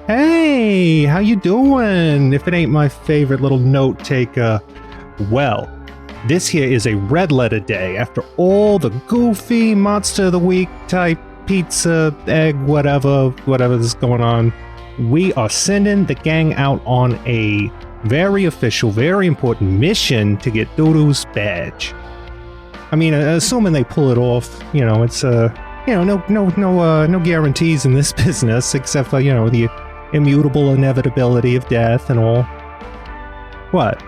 Hey, how you doing? If it ain't my favorite little note taker. Well, this here is a red letter day after all the goofy monster of the week type pizza, egg, whatever is going on. We are sending the gang out on a very official, very important mission to get Doodoo's badge. I mean, assuming they pull it off, it's no guarantees in this business except for, the immutable inevitability of death and all. What?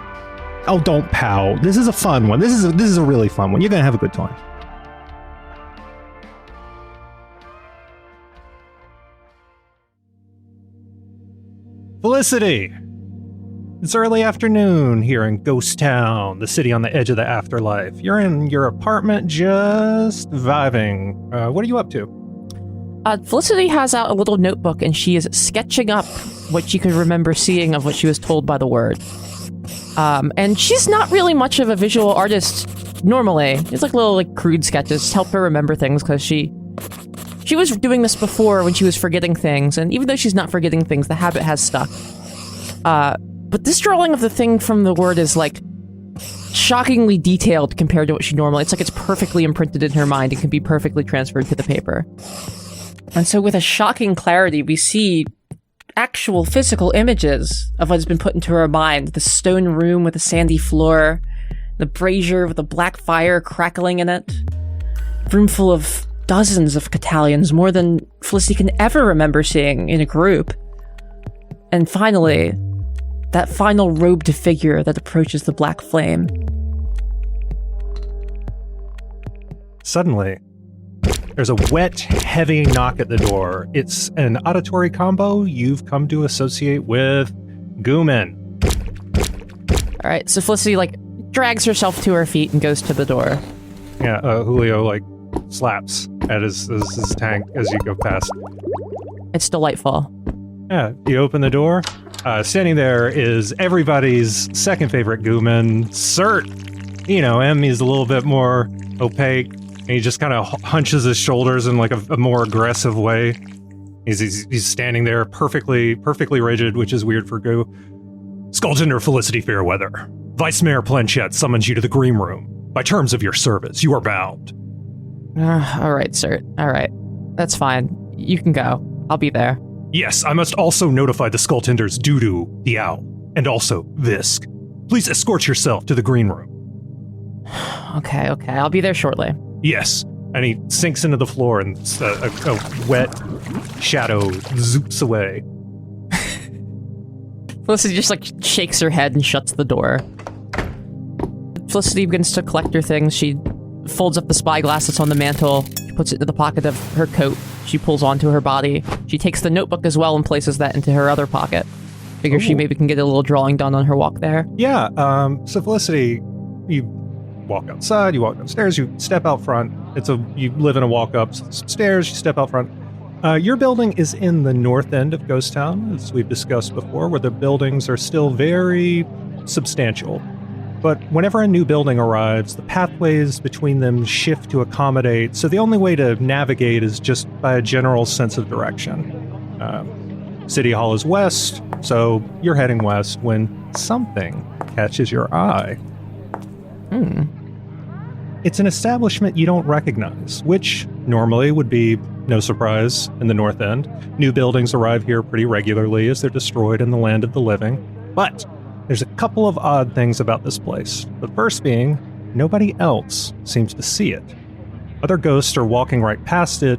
Oh, don't pout. This is a fun one. This is a really fun one. You're gonna have a good time. Felicity! It's early afternoon here in Ghost Town, the city on the edge of the afterlife. You're in your apartment just vibing. What are you up to? Felicity has out a little notebook and she is sketching up what she could remember seeing of what she was told by the word. And she's not really much of a visual artist normally. It's like little crude sketches to help her remember things because she was doing this before when she was forgetting things, and even though she's not forgetting things, the habit has stuck. But this drawing of the thing from the word is shockingly detailed compared to what she normally. It's perfectly imprinted in her mind and can be perfectly transferred to the paper. And so with a shocking clarity, we see actual physical images of what's been put into her mind. The stone room with a sandy floor, the brazier with a black fire crackling in it, room full of dozens of Catalians, more than Felicity can ever remember seeing in a group. And finally, that final robed figure that approaches the black flame. Suddenly, there's a wet, heavy knock at the door. It's an auditory combo you've come to associate with Gooman. All right, so Felicity, drags herself to her feet and goes to the door. Yeah, Julio, slaps at his tank as you go past. It's delightful. Yeah, you open the door. Standing there is everybody's second favorite Gooman, Cert. Him, he's a little bit more opaque. And he just kind of hunches his shoulders in a more aggressive way. He's standing there perfectly rigid, which is weird for Goo. Skulltender Felicity Fairweather. Vice Mayor Planchette summons you to the green room. By terms of your service, you are bound. All right, sir. All right. That's fine. You can go. I'll be there. Yes, I must also notify the Skulltenders Doodoo, the owl, and also Visk. Please escort yourself to the green room. Okay. I'll be there shortly. Yes, and he sinks into the floor and a wet shadow zoops away. Felicity just shakes her head and shuts the door. Felicity begins to collect her things. She folds up the spyglass that's on the mantle, puts it into the pocket of her coat. She pulls onto her body. She takes the notebook as well and places that into her other pocket. Figure she maybe can get a little drawing done on her walk there. Yeah, so Felicity, you walk outside, you walk downstairs, you step out front. You live in a walk up stairs, you step out front. Your building is in the north end of Ghost Town, as we've discussed before, where the buildings are still very substantial. But whenever a new building arrives, the pathways between them shift to accommodate, so the only way to navigate is just by a general sense of direction. City Hall is west, so you're heading west when something catches your eye. It's an establishment you don't recognize, which normally would be no surprise in the North End. New buildings arrive here pretty regularly as they're destroyed in the land of the living. But there's a couple of odd things about this place. The first being, nobody else seems to see it. Other ghosts are walking right past it,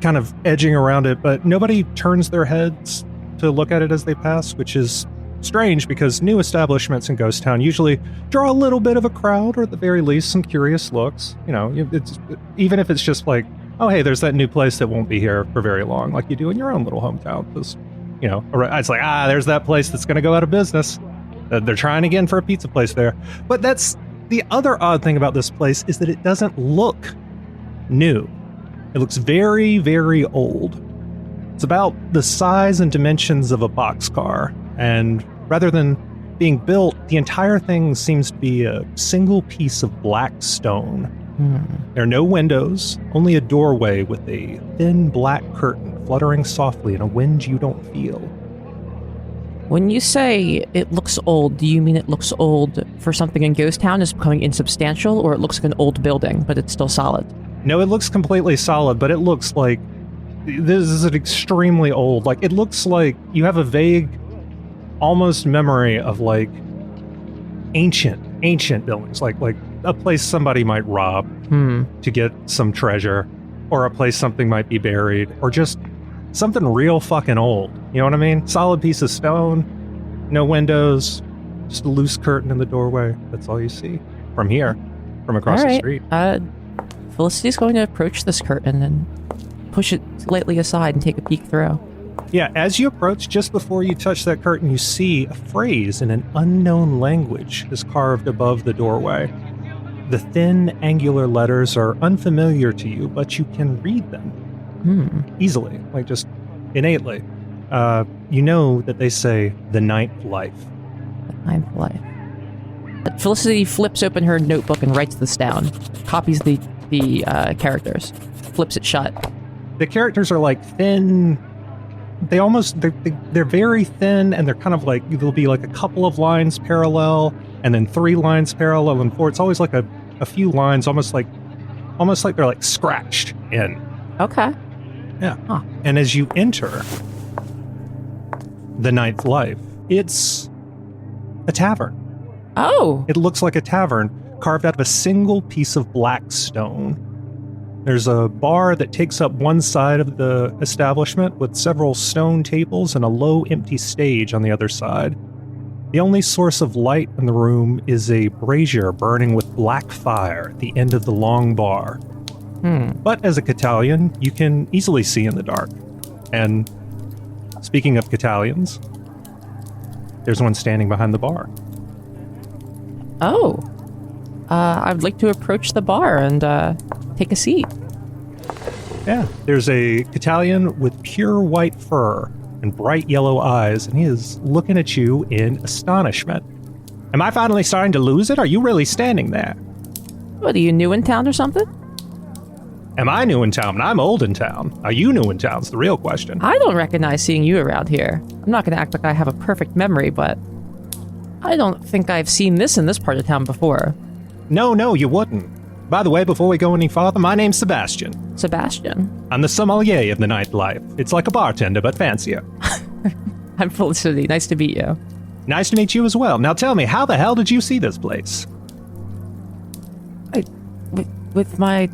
kind of edging around it, but nobody turns their heads to look at it as they pass, which is strange because new establishments in Ghost Town usually draw a little bit of a crowd, or at the very least some curious looks. It's even if it's just oh hey, there's that new place that won't be here for very long, like you do in your own little hometown. Because it's there's that place that's going to go out of business. They're trying again for a pizza place there. But that's the other odd thing about this place, is that it doesn't look new. It looks very, very old. It's about the size and dimensions of a boxcar, and rather than being built, the entire thing seems to be a single piece of black stone. There are no windows, only a doorway with a thin black curtain fluttering softly in a wind you don't feel. When you say it looks old, do you mean it looks old for something in Ghost Town is becoming insubstantial, or it looks like an old building, but it's still solid? No, it looks completely solid, but it looks like this is an extremely old. Like, it looks like you have a vague, almost memory of like ancient buildings, like a place somebody might rob to get some treasure, or a place something might be buried, or just something real fucking old. You know what I mean? Solid piece of stone, no windows, just a loose curtain in the doorway. That's all you see from here, from across the street. Felicity's going to approach this curtain and push it slightly aside and take a peek through. Yeah, as you approach, just before you touch that curtain, you see a phrase in an unknown language is carved above the doorway. The thin, angular letters are unfamiliar to you, but you can read them easily, like just innately. You know that they say the ninth life. The ninth life. Felicity flips open her notebook and writes this down. Copies the characters. Flips it shut. The characters are like thin. They're very thin, and they're kind of like, there'll be like a couple of lines parallel, and then 3 lines parallel, and 4. It's always like a few lines, almost like they're like scratched in. Okay. Yeah. Huh. And as you enter the ninth life, it's a tavern. Oh. It looks like a tavern carved out of a single piece of black stone. There's a bar that takes up one side of the establishment with several stone tables and a low empty stage on the other side. The only source of light in the room is a brazier burning with black fire at the end of the long bar. But as a Catalian, you can easily see in the dark. And speaking of Catalians, there's one standing behind the bar. Oh. I'd like to approach the bar and take a seat. Yeah, there's a Catalian with pure white fur and bright yellow eyes, and he is looking at you in astonishment. Am I finally starting to lose it? Are you really standing there? What, are you new in town or something? Am I new in town? I'm old in town. Are you new in town? Is the real question. I don't recognize seeing you around here. I'm not going to act like I have a perfect memory, but I don't think I've seen this in this part of town before. No, you wouldn't. By the way, before we go any farther, my name's Sebastian. Sebastian? I'm the sommelier of the nightlife. It's like a bartender, but fancier. I'm Felicity. Nice to meet you. Nice to meet you as well. Now tell me, how the hell did you see this place? With my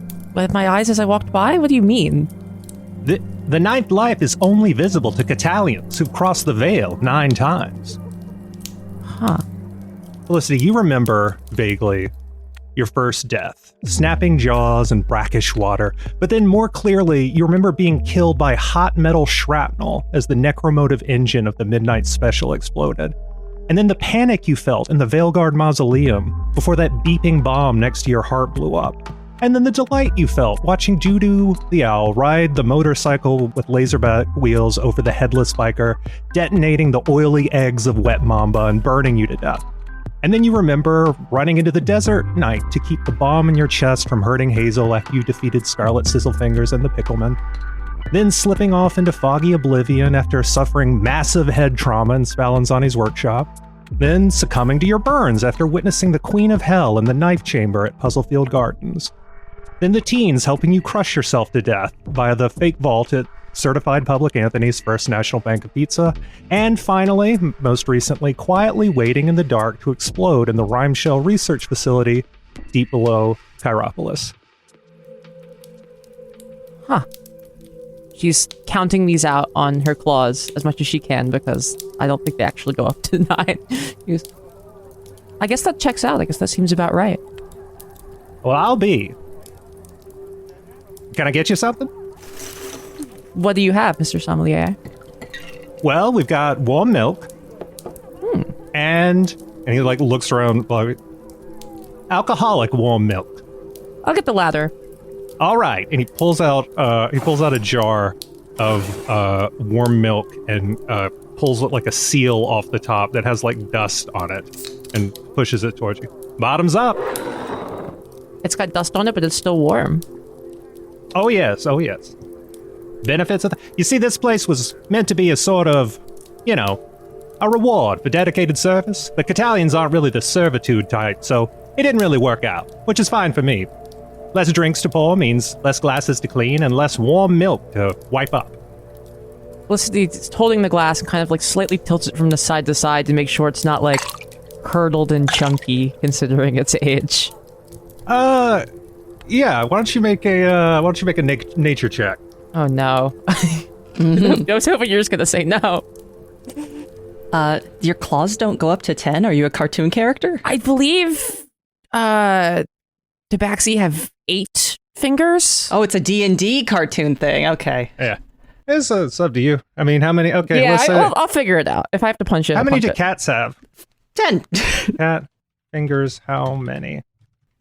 eyes as I walked by? What do you mean? The ninth life is only visible to Catalians who've crossed the veil 9 times. Huh. Felicity, you remember vaguely your first death, snapping jaws and brackish water, but then more clearly, you remember being killed by hot metal shrapnel as the necromotive engine of the Midnight Special exploded. And then the panic you felt in the Veilguard Mausoleum before that beeping bomb next to your heart blew up. And then the delight you felt watching Doodoo the owl ride the motorcycle with laserback wheels over the headless biker, detonating the oily eggs of Wet Mamba and burning you to death. And then you remember running into the desert night to keep the bomb in your chest from hurting Hazel after you defeated Scarlet Sizzlefingers and the Pickleman. Then slipping off into foggy oblivion after suffering massive head trauma in Spallanzani's workshop. Then succumbing to your burns after witnessing the Queen of Hell in the knife chamber at Puzzlefield Gardens. Then the teens helping you crush yourself to death via the fake vault at Certified Public Anthony's First National Bank of Pizza. And finally, most recently, quietly waiting in the dark to explode in the Rhymeshell Research Facility deep below Chiropolis. Huh. She's counting these out on her claws as much as she can because I don't think they actually go up to 9. I guess that checks out. I guess that seems about right. Well, I'll be. Can I get you something? What do you have, Mr. Sommelier? Well, we've got warm milk. And he like looks around, like, alcoholic warm milk. I'll get the latter. All right, and he pulls out a jar of warm milk and pulls like a seal off the top that has like dust on it and pushes it towards you. Bottoms up. It's got dust on it, but it's still warm. Oh yes. benefits of you see, this place was meant to be a sort of, a reward for dedicated service. The Catalians aren't really the servitude type, so it didn't really work out, which is fine for me. Less drinks to pour means less glasses to clean and less warm milk to wipe up. Felicity's holding the glass and kind of like slightly tilts it from the side to side to make sure it's not like curdled and chunky, considering its age. Yeah. Why don't you make a nature check? Oh no! I was hoping you were just gonna say no. Your claws don't go up to 10? Are you a cartoon character? I believe, Tabaxi have 8 fingers. Oh, it's a D&D cartoon thing. Okay. Yeah. It's up to you. I mean, how many? Okay, Yeah, let's say. I'll figure it out. If I have to punch it, How I'll many punch do it. cats have? 10. Cat fingers, how many?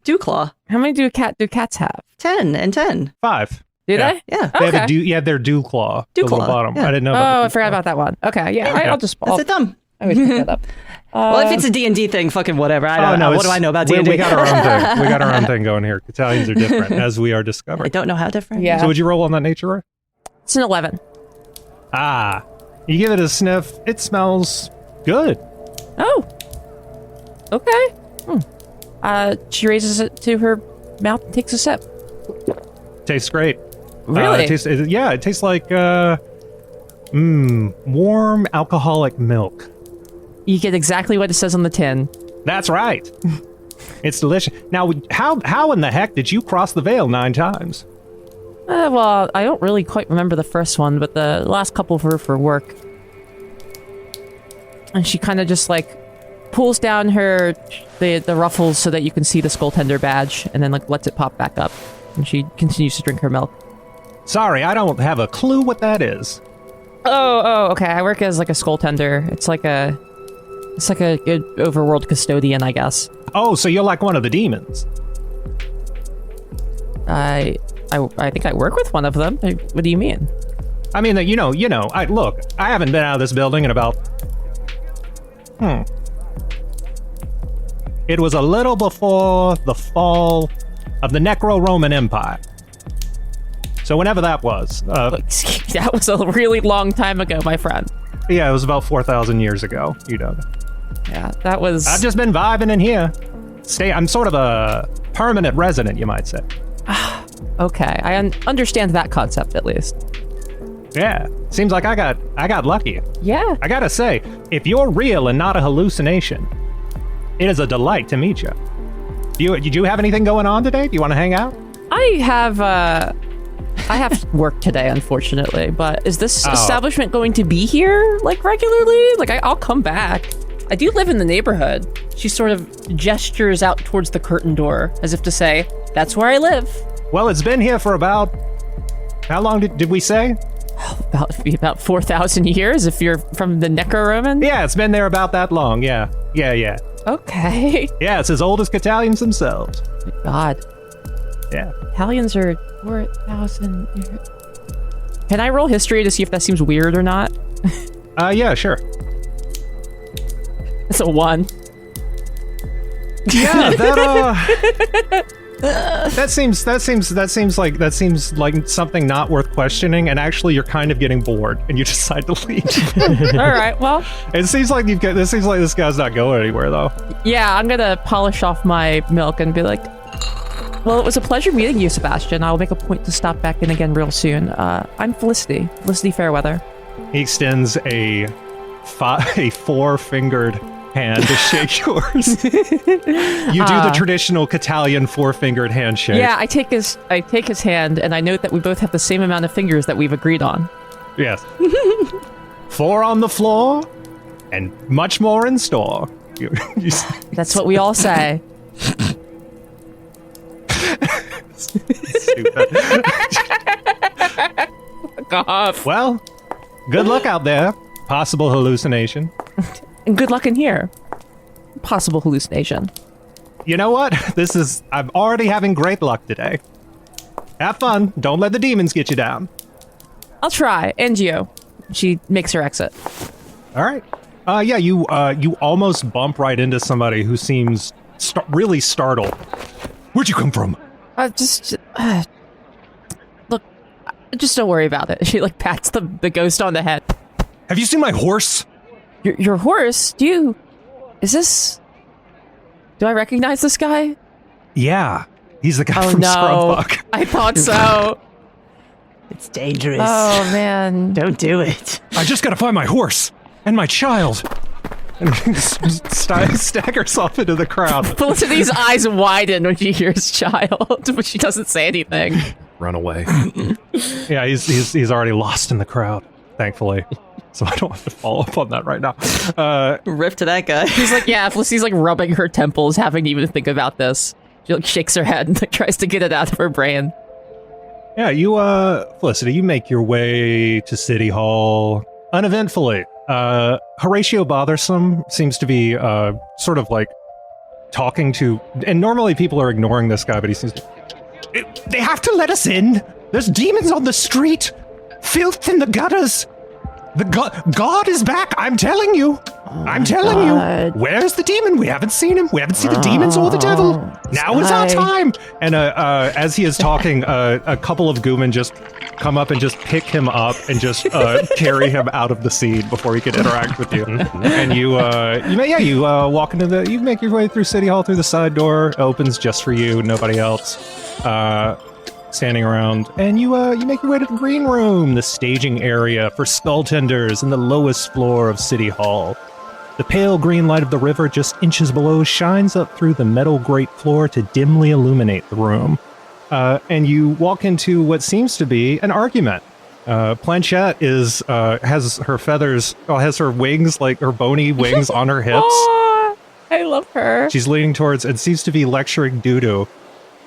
Dewclaw. How many do cats have? 10 and 10. 5. Do Yeah. they? Yeah. They Okay. have their dew claw. The little Dewclaw, bottom. yeah. I didn't know Oh, about I forgot about that one. Okay, yeah, Yeah. I'll just. That's a thumb. I always pick that up. Well, if it's a D&D thing, fucking whatever. I don't know. What do I know about D&D? We got our own thing. We got our own thing going here. Italians are different, as we are I discovering. don't know how different. Yeah. So would you roll on that nature roll? It's an 11. Ah. You give it a sniff. It smells good. Oh. Okay. She raises it to her mouth and takes a sip. Tastes great. Really? It tastes like warm alcoholic milk. You get exactly what it says on the tin. That's right. It's delicious. Now, how in the heck did you cross the veil 9 times? Well, I don't really quite remember the first one, but the last couple were for work. And she kind of just like pulls down the ruffles so that you can see the skull tender badge, and then like lets it pop back up. And she continues to drink her milk. Sorry, I don't have a clue what that is. Oh, okay. I work as like a skull tender. It's like a good overworld custodian, I guess. Oh, so you're like one of the demons. I think I work with one of them. What do you mean? I mean, look, I haven't been out of this building in about... It was a little before the fall of the Necro-Roman Empire. So whenever that was. That was a really long time ago, my friend. Yeah, it was about 4,000 years ago, Yeah, that was... I've just been vibing in here. I'm sort of a permanent resident, you might say. Okay, I understand that concept at least. Yeah, seems like I got lucky. Yeah. I gotta say, if you're real and not a hallucination, it is a delight to meet you. Did you have anything going on today? Do you want to hang out? I have work today, unfortunately, but is this establishment going to be here, like, regularly? Like, I'll come back. I do live in the neighborhood. She sort of gestures out towards the curtain door, as if to say, that's where I live. Well, it's been here for about... How long did we say? About 4,000 years, if you're from the Necro-Roman? Yeah, it's been there about that long, yeah. Yeah. Okay. Yeah, it's as old as Catalians themselves. God. Yeah. Italians are 4,000 years. Can I roll history to see if that seems weird or not? Yeah, sure. It's a 1. Yeah, that seems like something not worth questioning, and actually you're kind of getting bored and you decide to leave. All right, well. It seems like this guy's not going anywhere though. Yeah, I'm gonna polish off my milk and be like, well, it was a pleasure meeting you, Sebastian. I'll make a point to stop back in again real soon. I'm Felicity Fairweather. He extends a 4-fingered hand to shake yours. You do the traditional Catalian 4-fingered handshake. Yeah, I take his hand, and I note that we both have the same amount of fingers that we've agreed on. Yes. 4 on the floor, and much more in store. That's what we all say. Stupid. God. Well, good luck out there. Possible hallucination. And good luck in here. Possible hallucination. You know what? I'm already having great luck today. Have fun. Don't let the demons get you down. I'll try. And you. She makes her exit. All right. Yeah, you almost bump right into somebody who seems really startled. Where'd you come from? Look, Just don't worry about it. She like pats the ghost on the head. Have you seen my horse? Your horse? Do I recognize this guy? Yeah. He's the guy from Scrubfuck. I thought so. It's dangerous. Oh, man. Don't do it. I just gotta find my horse and my child. And staggers off into the crowd. Felicity's eyes widen when she hears child, but she doesn't say anything. Run away. Yeah, he's already lost in the crowd, thankfully. So I don't have to follow up on that right now. Rip to that guy. He's like, yeah, Felicity's like rubbing her temples, having to even think about this. She like shakes her head and like, tries to get it out of her brain. Yeah, you, Felicity, you make your way to City Hall uneventfully. Horatio Bothersome seems to be, sort of like talking to, and normally people are ignoring this guy, but he seems to, they have to let us in. There's demons on the street. Filth in the gutters. The God is back. I'm telling you. I'm telling you. Where's the demon? We haven't seen him. We haven't seen the demons or the devil. Now is our time. And as he is talking, a couple of goomen just come up and just pick him up and just carry him out of the scene before he can interact with you. And you walk into you make your way through City Hall through the side door. It opens just for you, nobody else. Standing around, and you make your way to the green room, the staging area for skull tenders in the lowest floor of City Hall. The pale green light of the river just inches below shines up through the metal grate floor to dimly illuminate the room. And you walk into what seems to be an argument. Planchette has her feathers, has her wings, like her bony wings on her hips. Oh, I love her. She's leaning towards and seems to be lecturing Doodoo.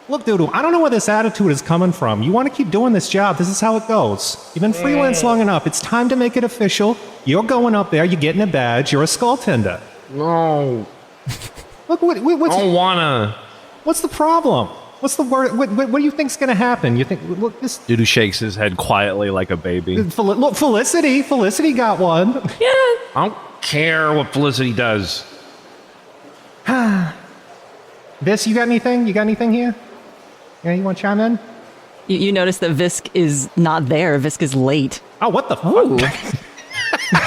Look, Doodoo, I don't know where this attitude is coming from. You want to keep doing this job. This is how it goes. You've been freelance long enough. It's time to make it official. You're going up there. You're getting a badge. You're a skull tender. No. Look, what's... I don't wanna. What's the problem? What's the word? What do you think's gonna happen? You think... Look, this... Doodoo shakes his head quietly like a baby. Look, Felicity. Felicity got one. Yeah. I don't care what Felicity does. Visk, you got anything? You got anything here? Yeah, you want to chime in? You notice that Visk is not there. Visk is late. Oh, what the fuck?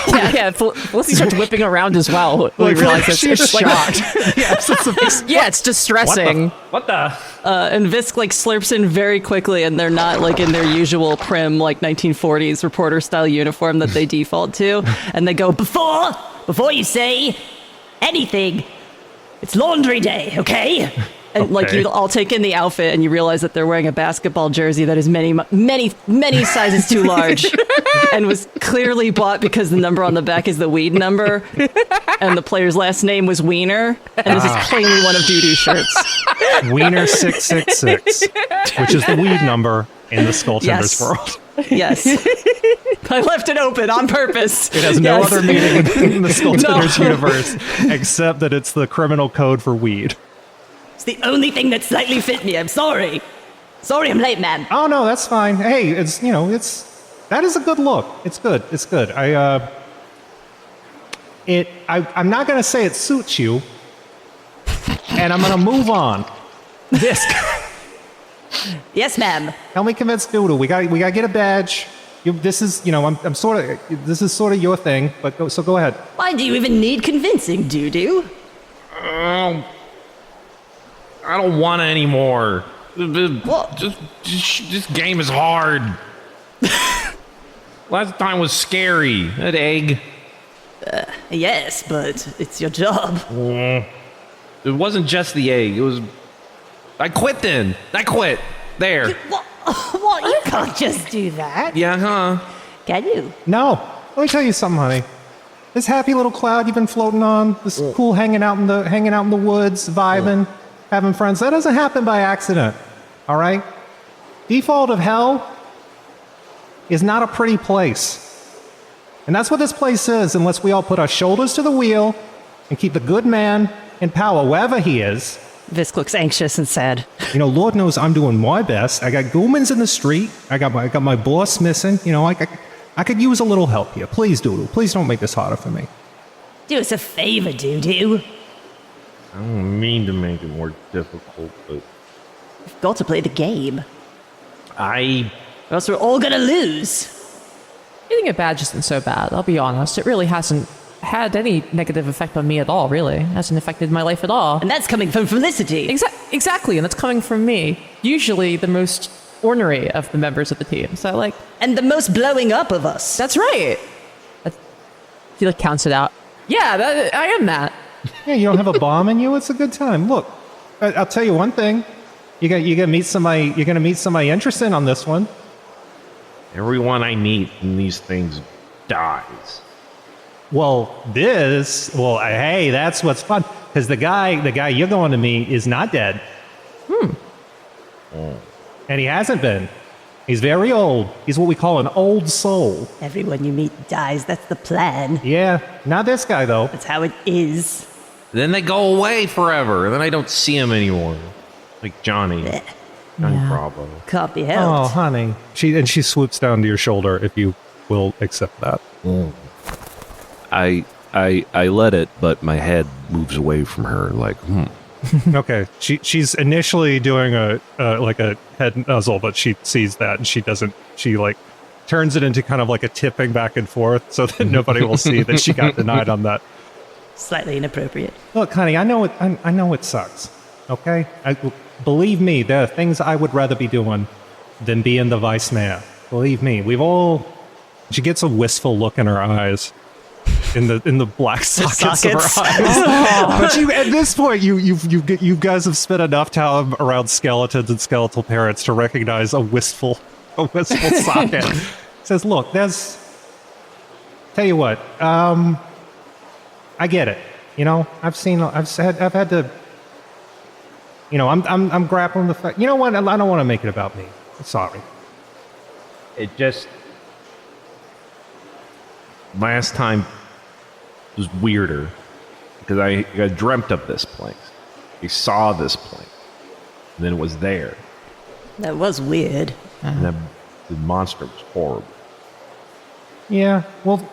Yeah. Felicity starts whipping around as well. We realize she's it's shocked. it's distressing. What the? And Visk like slurps in very quickly, and they're not like in their usual prim like 1940s reporter style uniform that they default to. And they go, before you say anything, it's laundry day, okay? And like you all take in the outfit and you realize that they're wearing a basketball jersey that is many sizes too large and was clearly bought because the number on the back is the weed number and the player's last name was Wiener, and this is plainly one of Doodoo's shirts. Wiener 666, which is the weed number in the Skull Tenders world. Yes. I left it open on purpose. It has no other meaning in the Skull Tenders universe except that it's the criminal code for weed. It's the only thing that slightly fit me. I'm sorry. Sorry I'm late, man. Oh, no, that's fine. Hey, that is a good look. It's good. It's good. I'm not going to say it suits you, and I'm going to move on. Visk. Yes, ma'am. Help me convince Doodoo. We got to get a badge. This is sort of your thing, but go ahead. Why do you even need convincing, Doodoo? I don't want it anymore. What? This game is hard. Last time was scary. That egg. Yes, but it's your job. It wasn't just the egg. It was... I quit then. I quit. There. What? You can't just do that. Yeah, huh? Can you? No. Let me tell you something, honey. This happy little cloud you've been floating on, this cool hanging out in the woods, vibing, having friends, that doesn't happen by accident. All right? Default of hell is not a pretty place. And that's what this place is, unless we all put our shoulders to the wheel and keep the good man in power wherever he is. Visk looks anxious and sad. Lord knows I'm doing my best. I got goomans in the street. I got my boss missing. I could use a little help here. Please, Doodoo. Please don't make this harder for me. Do us a favor, Doodoo. I don't mean to make it more difficult, but... You've got to play the game. I or else we're all gonna lose. Getting a badge isn't so bad, I'll be honest. It really hasn't had any negative effect on me at all, really. It hasn't affected my life at all. And that's coming from Felicity. Exactly, and that's coming from me. Usually the most ornery of the members of the team. So, like... And the most blowing up of us. That's right. He, like, counts it out. Yeah, I am that. Yeah, you don't have a bomb in you? It's a good time. Look, I'll tell you one thing. You're gonna meet somebody interesting on this one. Everyone I meet in these things dies. Well, hey, that's what's fun. Because the guy you're going to meet is not dead. And he hasn't been. He's very old. He's what we call an old soul. Everyone you meet dies. That's the plan. Yeah, not this guy, though. That's how it is. Then they go away forever, and then I don't see them anymore. Like Johnny. Johnny Bravo. Can't be Oh, helped. honey. She swoops down to your shoulder, if you will accept that. I let it, but my head moves away from her like, Okay, she's initially doing a head nuzzle, but she sees that and she doesn't. She like turns it into kind of like a tipping back and forth, so that nobody will see that she got denied on that. Slightly inappropriate. Look, honey, I know it sucks. Okay, believe me, there are things I would rather be doing than being the vice mayor. Believe me, we've all. She gets a wistful look in her eyes. In the black sockets of her eyes. But at this point, you guys have spent enough time around skeletons and skeletal parents to recognize a wistful socket. Says, look, tell you what, I get it. You know, I've had to. You know, I'm grappling with the fact. You know what? I don't want to make it about me. Sorry. It just... Last time was weirder because I dreamt of this place. I saw this place. And then it was there. That was weird. And the monster was horrible. Yeah, well,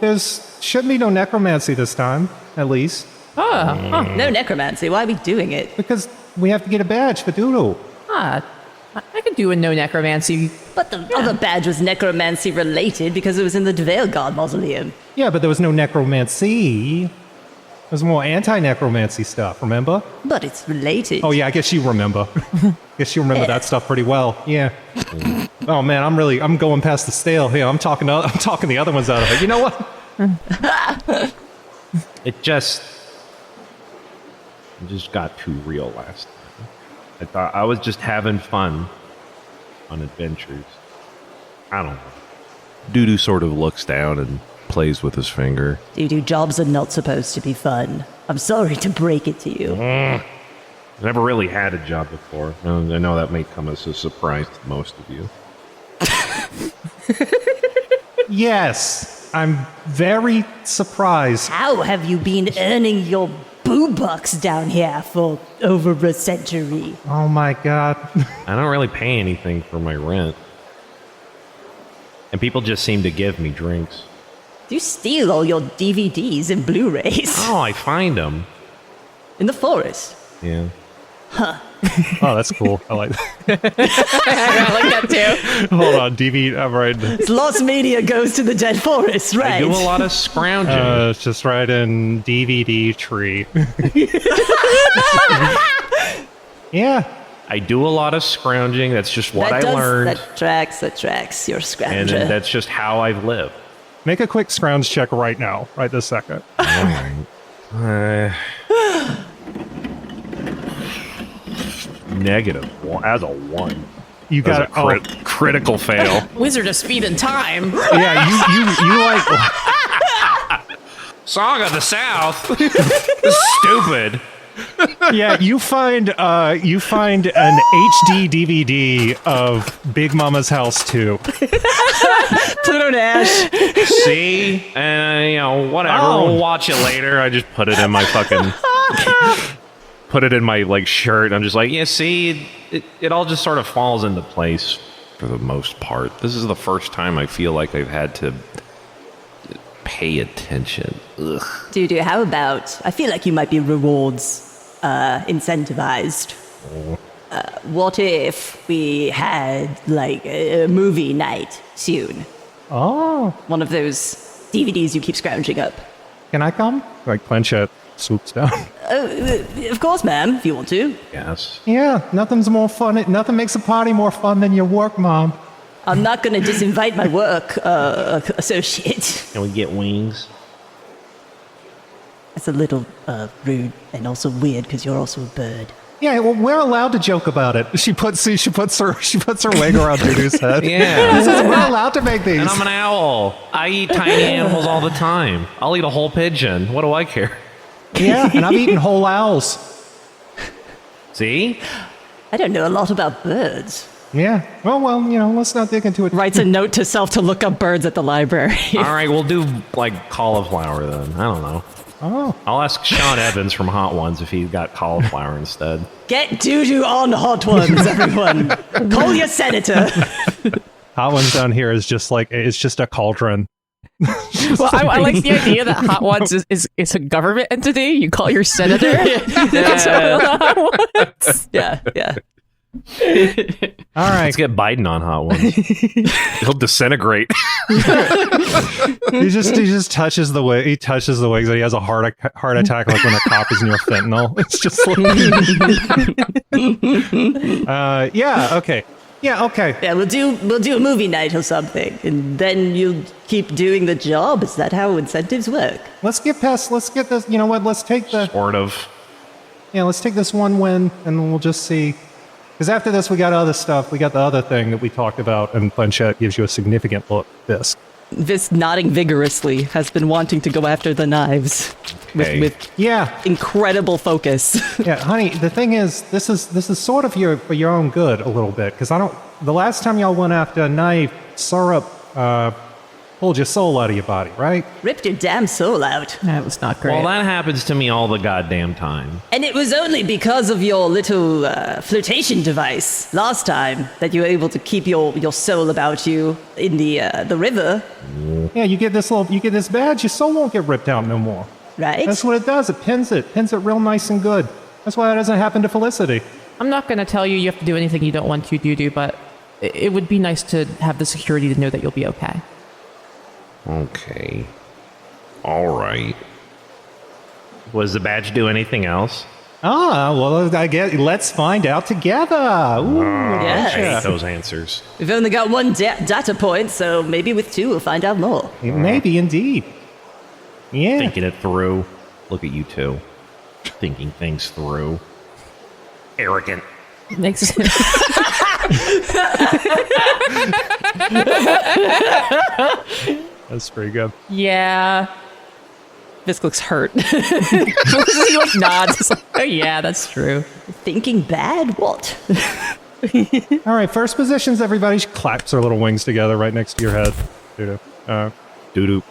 shouldn't be no necromancy this time, at least. No necromancy. Why are we doing it? Because we have to get a badge for Doodoo. I could do a no necromancy. But the other badge was necromancy related because it was in the Dveilgard mausoleum. Yeah, but there was no necromancy. There's more anti-necromancy stuff, remember? But it's related. Oh, yeah, I guess you remember. That stuff pretty well. Yeah. Oh, man, I'm going past the stale here. I'm talking the other ones out of it. You know what? It just got too real last time. I thought I was just having fun on adventures. I don't know. Doodoo sort of looks down and plays with his finger. Doodoo, jobs are not supposed to be fun. I'm sorry to break it to you. I never really had a job before. I know that may come as a surprise to most of you. Yes, I'm very surprised. How have you been earning your boo bucks down here for over a century? Oh, my God. I don't really pay anything for my rent. And people just seem to give me drinks. You steal all your DVDs and Blu-rays Oh, I find them. in the forest. Yeah. Oh, that's cool. I like that. I like that too. Hold on, DVD. I'm right. Lost media goes to the dead forest, right? I do a lot of scrounging. It's just right in DVD tree. Yeah. I do a lot of scrounging. That's just what I learned. That tracks. You're a scrounger. And then that's just how I've lived. Make a quick scrounge check right now, right this second. Negative one, as a 1. You got critical fail. Wizard of Speed and Time. Yeah, you like. Song of the South. Stupid. Yeah, you find an HD DVD of Big Mama's House 2. Pluto Nash. See? And, whatever. We'll watch it later. I just put it in my fucking... put it in my, shirt. I'm just like, yeah, see? It all just sort of falls into place for the most part. This is the first time I feel like I've had to pay attention. Ugh. Doodoo, how about... I feel like you might be rewards incentivized. what if we had, like, a movie night soon? Oh, One of those DVDs you keep scrounging up. can I come? Like Planchette swoops down. Of course, ma'am, if you want to. Yes. Yeah, nothing's more fun. Nothing makes a party more fun than your work, Mom. I'm not going to disinvite my work associate. Can we get wings? That's a little rude and also weird because you're also a bird. Yeah, well, we're allowed to joke about it. She puts her wig around Doodoo's head. Yeah. She says, we're allowed to make these. And I'm an owl. I eat tiny animals all the time. I'll eat a whole pigeon. What do I care? Yeah, and I've eaten whole owls. See? I don't know a lot about birds. Yeah. Well, let's not dig into it. Writes a note to self to look up birds at the library. All right, we'll do like cauliflower then. I don't know. Oh. I'll ask Sean Evans from Hot Ones if he got cauliflower instead. Get Doodoo on Hot Ones, everyone. Call your senator. Hot Ones down here is just like, it's just a cauldron. Well, I like the idea that Hot Ones is a government entity. You call your senator. Yeah. All right. Let's get Biden on Hot Ones. He'll disintegrate. He just touches the wig. He touches the wigs and he has a heart attack like when a cop is near fentanyl. It's just like yeah, okay. Yeah, we'll do a movie night or something, and then you'll keep doing the job. Is that how incentives work? Let's get this, you know what, let's take this one win and then we'll just see. Because after this we got other stuff. We got the other thing that we talked about, and Planchette gives you a significant look. Visk, nodding vigorously, has been wanting to go after the knives with Yeah. incredible focus. Yeah, honey, the thing is, this is sort of for your own good a little bit, because the last time y'all went after a knife, syrup pulled your soul out of your body, right? Ripped your damn soul out. That was not great. Well, that happens to me all the goddamn time. And it was only because of your little flirtation device last time that you were able to keep your soul about you in the river, Yeah, you get this badge, your soul won't get ripped out no more. right? That's what it does. It pins it real nice and good. That's why that doesn't happen to Felicity. I'm not going to tell you you have to do anything you don't want to, Doodoo, but it would be nice to have the security to know that you'll be okay. Okay. All right. Was the badge do anything else? Well, I guess let's find out together. Ooh, Yes. I hate those answers. We've only got one data point, so maybe with two we'll find out more. maybe indeed. Yeah. Thinking it through. Look at you two. Thinking things through. Arrogant. Makes sense. That's pretty good. Yeah. Visk looks hurt. He like nods. It's like, oh yeah, that's true. Thinking bad? What? All right, first positions, everybody. She claps her little wings together right next to your head. Doodoo.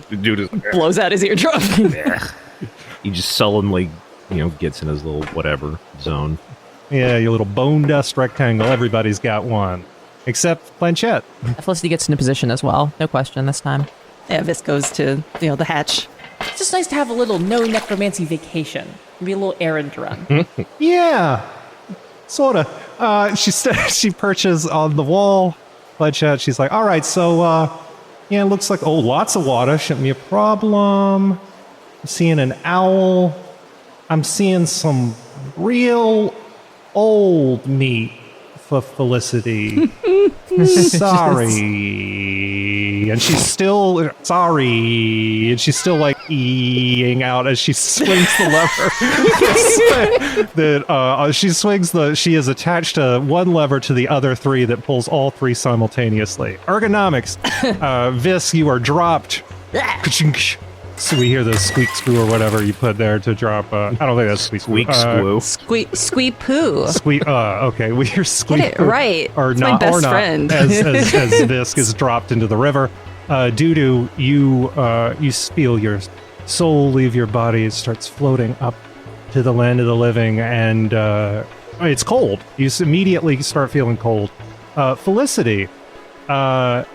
Doodoo. Blows out his eardrum. He just sullenly, gets in his little whatever zone. Yeah, your little bone dust rectangle. Everybody's got one. Except Planchette. Felicity gets into position as well. No question this time. Yeah, Visk goes to, the hatch. It's just nice to have a little no necromancy vacation. Maybe a little errand run. Yeah, sort of. She perches on the wall. Planchette, she's like, all right, so, it looks like, lots of water. Shouldn't be a problem. I'm seeing an owl. I'm seeing some real old meat for Felicity. Sorry. And she's still like eeing out as she swings the lever. She is attached to one lever to the other three that pulls all three simultaneously. Ergonomics. Visk, you are dropped. So we hear the squeak screw or whatever you put there to drop. I don't think that's squeak screw. Squeak poo. Squeak. Okay, we hear squeak. Get it right. Or It's not. my best or not. friend. As Visk is dropped into the river. Doodoo, you feel your soul leave your body. It starts floating up to the land of the living, and it's cold. You immediately start feeling cold. Felicity, a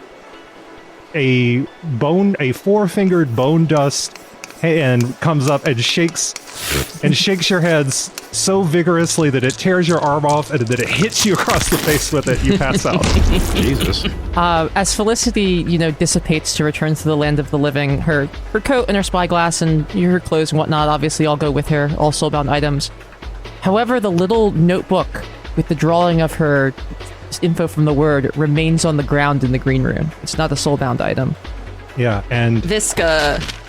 four-fingered bone dust hand comes up and shakes your heads so vigorously that it tears your arm off and that it hits you across the face with it. You pass out. Jesus. As Felicity, dissipates to return to the land of the living, her coat and her spyglass and her clothes and whatnot obviously all go with her, all soulbound items. However, the little notebook with the drawing of her info from the word remains on the ground in the green room. It's not a soulbound item. Yeah, and Visk,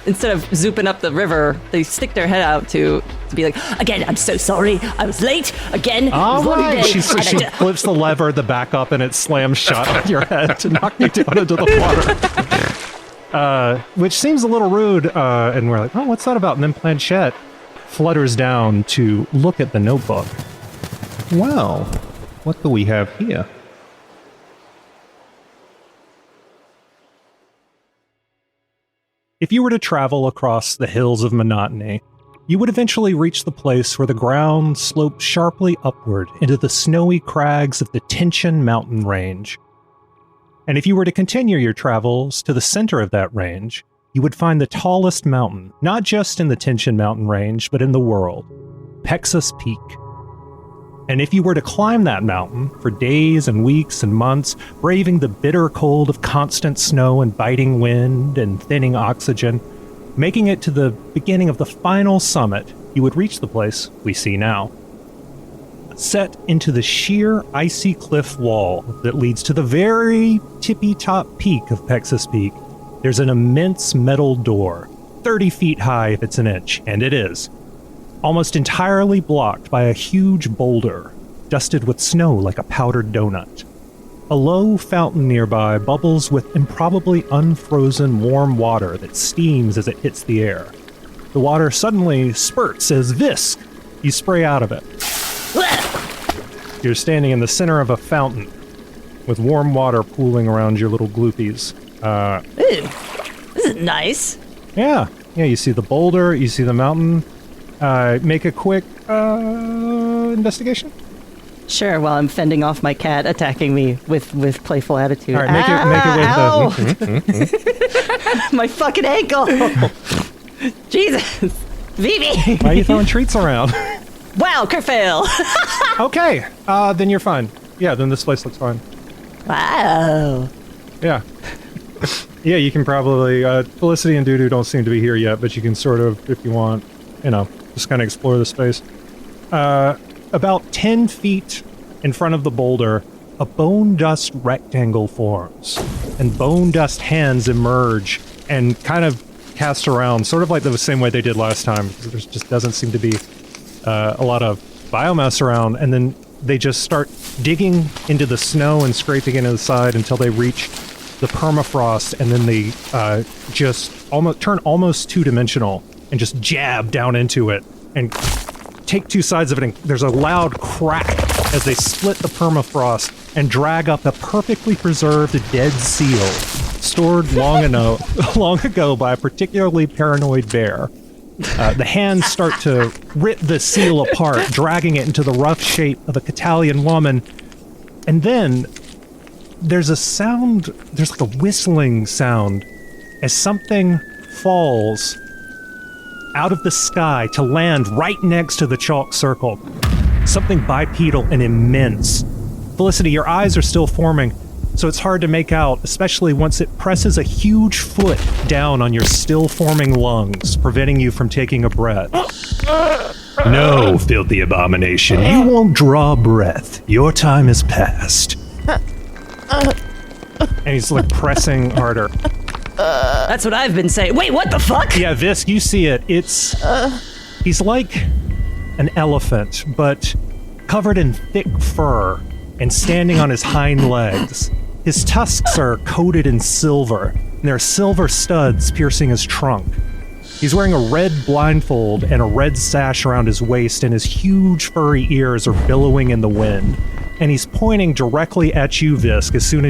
instead of zooping up the river, they stick their head out to be like, again, I'm so sorry. I was late. Again, all it was a long right. day. She flips the lever, the back up, and it slams shut on your head to knock you down into the water. Which seems a little rude, and we're like, oh, what's that about? And then Planchette flutters down to look at the notebook. Well, what do we have here? If you were to travel across the hills of monotony, you would eventually reach the place where the ground sloped sharply upward into the snowy crags of the Tinchin mountain range. And if you were to continue your travels to the center of that range, you would find the tallest mountain, not just in the Tinchin mountain range, but in the world, Pexus Peak. And if you were to climb that mountain for days and weeks and months, braving the bitter cold of constant snow and biting wind and thinning oxygen, making it to the beginning of the final summit, you would reach the place we see now. Set into the sheer icy cliff wall that leads to the very tippy-top peak of Pexus Peak, there's an immense metal door, 30 feet high if it's an inch, and it is, almost entirely blocked by a huge boulder, dusted with snow like a powdered donut. A low fountain nearby bubbles with improbably unfrozen warm water that steams as it hits the air. The water suddenly spurts as Visk. You spray out of it. You're standing in the center of a fountain with warm water pooling around your little gloopies. Ooh, this is nice. Yeah, you see the boulder, you see the mountain. Make a quick investigation. Sure, while I'm fending off my cat attacking me with playful attitude. All right, make it with my fucking ankle. Jesus. Vivi. Why are you throwing treats around? Wow, Kerfail. Okay, then you're fine. Yeah, then this place looks fine. Wow. Yeah. Yeah, you can probably... Felicity and Doodoo don't seem to be here yet, but you can sort of, if you want, just kind of explore the space. About 10 feet in front of the boulder, a bone dust rectangle forms, and bone dust hands emerge and kind of cast around, sort of like the same way they did last time, because there just doesn't seem to be a lot of biomass around, and then they just start digging into the snow and scraping into the side until they reach the permafrost, and then they just turn almost two-dimensional and just jab down into it and take two sides of it, and there's a loud crack as they split the permafrost and drag up a perfectly preserved dead seal stored long ago by a particularly paranoid bear. The hands start to rip the seal apart, dragging it into the rough shape of a Catalian woman, and then there's a sound, there's like a whistling sound as something falls out of the sky to land right next to the chalk circle. Something bipedal and immense. Felicity, your eyes are still forming, so it's hard to make out, especially once it presses a huge foot down on your still-forming lungs, preventing you from taking a breath. No, filthy abomination, you won't draw breath. Your time has passed. And he's like pressing harder. That's what I've been saying. Wait, what the fuck? Yeah, Visk, you see it. He's like an elephant, but covered in thick fur and standing on his hind legs. His tusks are coated in silver, and there are silver studs piercing his trunk. He's wearing a red blindfold and a red sash around his waist, and his huge furry ears are billowing in the wind. And he's pointing directly at you, Visk, as soon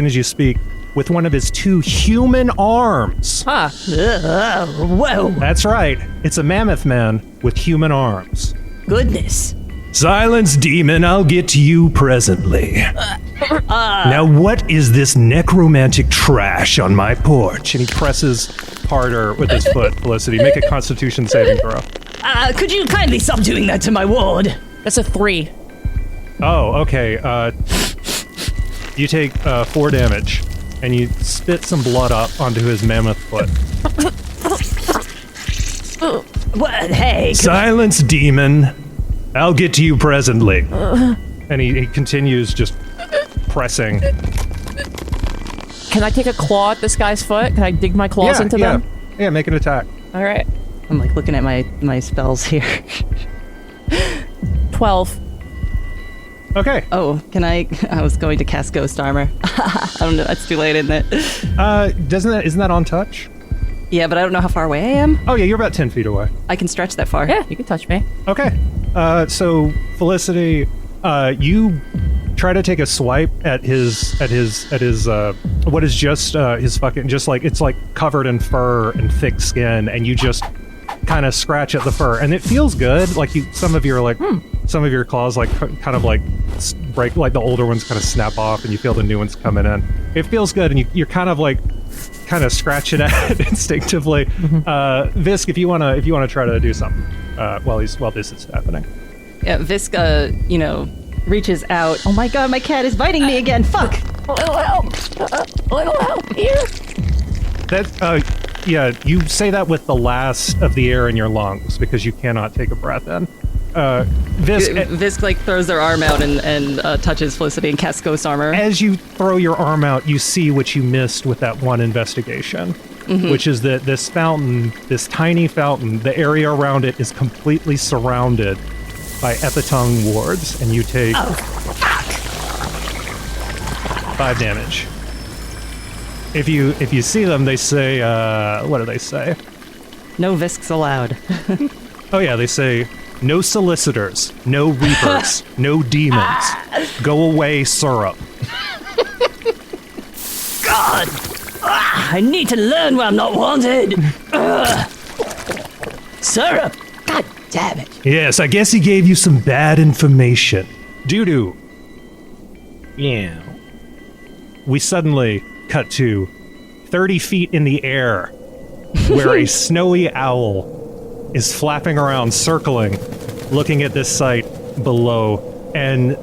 as you speak, with one of his two human arms. Huh. Whoa. That's right. It's a mammoth man with human arms. Goodness. Silence, demon. I'll get to you presently. Now, what is this necromantic trash on my porch? And he presses harder with his foot, Felicity. Make a Constitution saving throw. Could you kindly stop doing that to my ward? That's a 3. Oh, okay. You take 4 damage, and you spit some blood up onto his mammoth foot. What? Hey. Silence, demon. I'll get to you presently. And he continues just pressing. Can I take a claw at this guy's foot? Can I dig my claws into them? Yeah, make an attack. All right. I'm like looking at my spells here. 12. Okay. Oh, can I was going to cast Ghost Armor. I don't know, that's too late, isn't it? Isn't that on touch? Yeah, but I don't know how far away I am. Oh yeah, you're about 10 feet away. I can stretch that far. Yeah, you can touch me. Okay. So Felicity, you try to take a swipe at his what is just his fucking, just like, it's like covered in fur and thick skin, and you just kind of scratch at the fur, and it feels good. Like some of your claws like kind of like break, like the older ones kind of snap off, and you feel the new ones coming in. It feels good, and you're kind of scratching at it instinctively. Visk, if you wanna try to do something while this is happening. Yeah, Visk, reaches out. Oh my god, my cat is biting me again. Fuck. A little help here. Yeah, you say that with the last of the air in your lungs because you cannot take a breath in. Visk like throws their arm out and touches Felicity and casts Ghost Armor. As you throw your arm out, you see what you missed with that one investigation, which is that this fountain, this tiny fountain, the area around it is completely surrounded by Epitong wards, and you take 5 damage. If you see them, they say, what do they say? No Visks allowed. Oh yeah, they say, no solicitors, no reapers, no demons. Go away, syrup. God! I need to learn where I'm not wanted! Syrup! God damn it. Yes, I guess he gave you some bad information. Doodoo. Yeah. We suddenly cut to 30 feet in the air, where a snowy owl is flapping around, circling, looking at this site below, and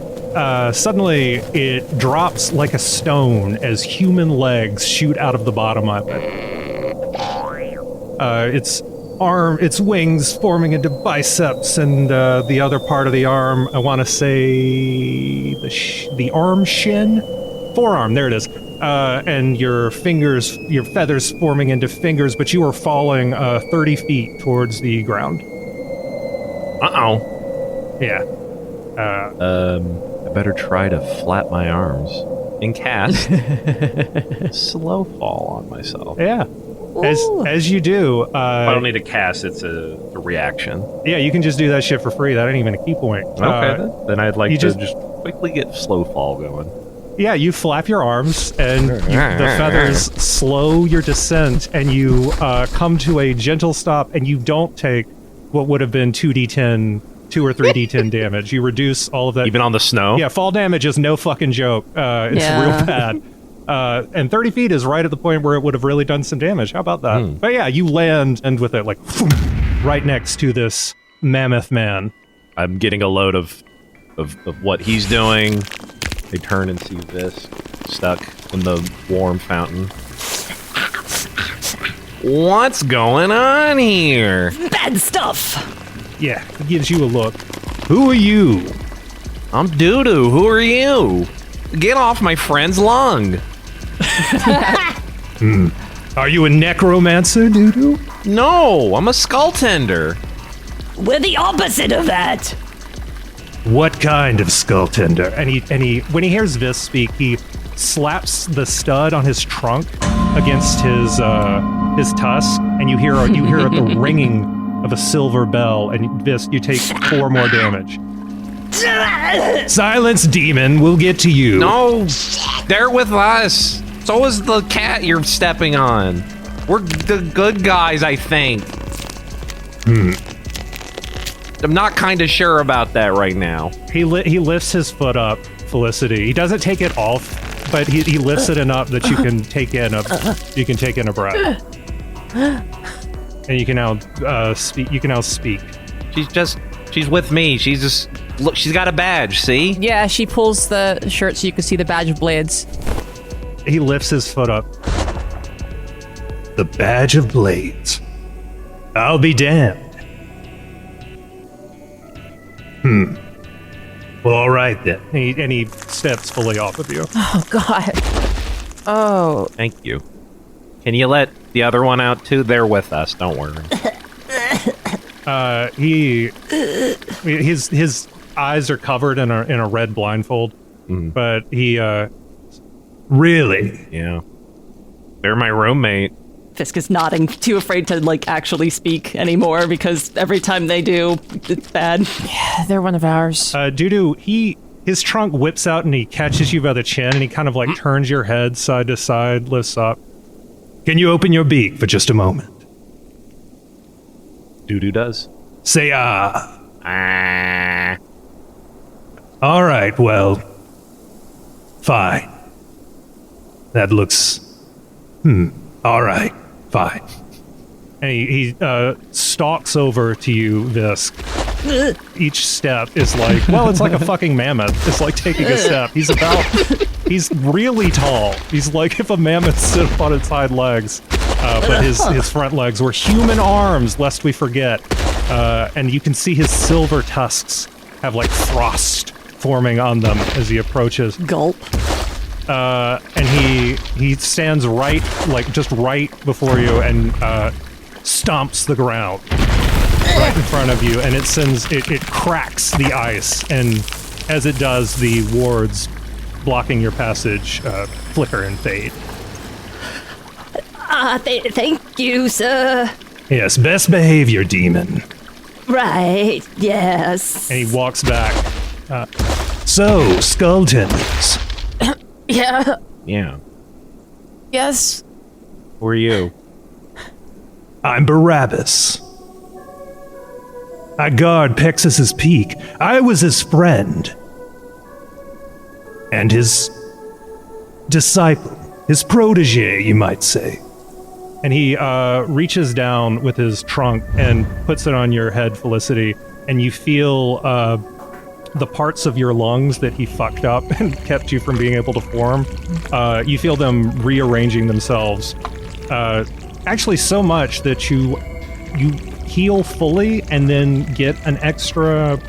suddenly it drops like a stone as human legs shoot out of the bottom of it. Its wings forming into biceps, and the other part of the arm, I want to say the arm shin? Forearm, there it is. And your fingers, your feathers forming into fingers, but you are falling 30 feet towards the ground. Uh-oh. Yeah. I better try to flap my arms and cast slow fall on myself. Yeah. As you do. I don't need to cast, it's a reaction. Yeah, you can just do that shit for free. That ain't even a key point. Okay, then I'd like to just quickly get slow fall going. Yeah, you flap your arms, and the feathers slow your descent, and you come to a gentle stop, and you don't take what would have been 2 or 3d10 damage. You reduce all of that. Even on the snow? Yeah, fall damage is no fucking joke. It's real bad. And 30 feet is right at the point where it would have really done some damage. How about that? But yeah, you land and with it like right next to this mammoth man. I'm getting a load of what he's doing. They turn and see Visk stuck in the warm fountain. What's going on here? Bad stuff! Yeah, he gives you a look. Who are you? I'm Doodoo. Who are you? Get off my friend's lung. Are you a necromancer, Doodoo? No, I'm a skull tender. We're the opposite of that! What kind of skull tender? And he when he hears Visk speak, he slaps the stud on his trunk against his tusk, and you hear the ringing of a silver bell, and Visk, you take 4 more damage. Silence, demon, we'll get to you. No, they're with us. So is the cat you're stepping on. We're the good guys, I think. I'm not kind of sure about that right now. He lifts his foot up, Felicity. He doesn't take it off, but he lifts it enough that you can take in a breath. And you can now speak. You can now speak. She's with me. Look, she's got a badge, see? Yeah, she pulls the shirt so you can see the badge of blades. He lifts his foot up. The badge of blades. I'll be damned. Well, all right then. And he steps fully off of you. Oh, God. Oh. Thank you. Can you let the other one out too? They're with us, don't worry. His eyes are covered in a red blindfold, but he really. Yeah. They're my roommate. Visk is nodding, too afraid to, like, actually speak anymore because every time they do, it's bad. Yeah, they're one of ours. Doodoo, his trunk whips out and he catches you by the chin and he kind of like turns your head side to side, lifts up. Can you open your beak for just a moment? Doodoo does. Say ah. Ah. All right, well, fine. That looks... all right, fine. And he stalks over to you, Visk. Each step is like, well, it's like a fucking mammoth. It's like taking a step. He's really tall. He's like if a mammoth stood up on its hind legs. But his front legs were human arms, lest we forget. And you can see his silver tusks have like frost forming on them as he approaches. Gulp. And he stands just right before you and stomps the ground right in front of you, and it cracks the ice, and as it does, the wards blocking your passage flicker and fade. Thank you, sir. Yes, best behavior, demon. Right, yes. And he walks back. So, skull tendons. Yeah. Yeah. Yes. Who are you? I'm Barabbas. I guard Pexus's Peak. I was his friend. And his disciple. His protege, you might say. And he reaches down with his trunk and puts it on your head, Felicity, and you feel the parts of your lungs that he fucked up and kept you from being able to form. You feel them rearranging themselves. Actually, so much that you heal fully and then get an extra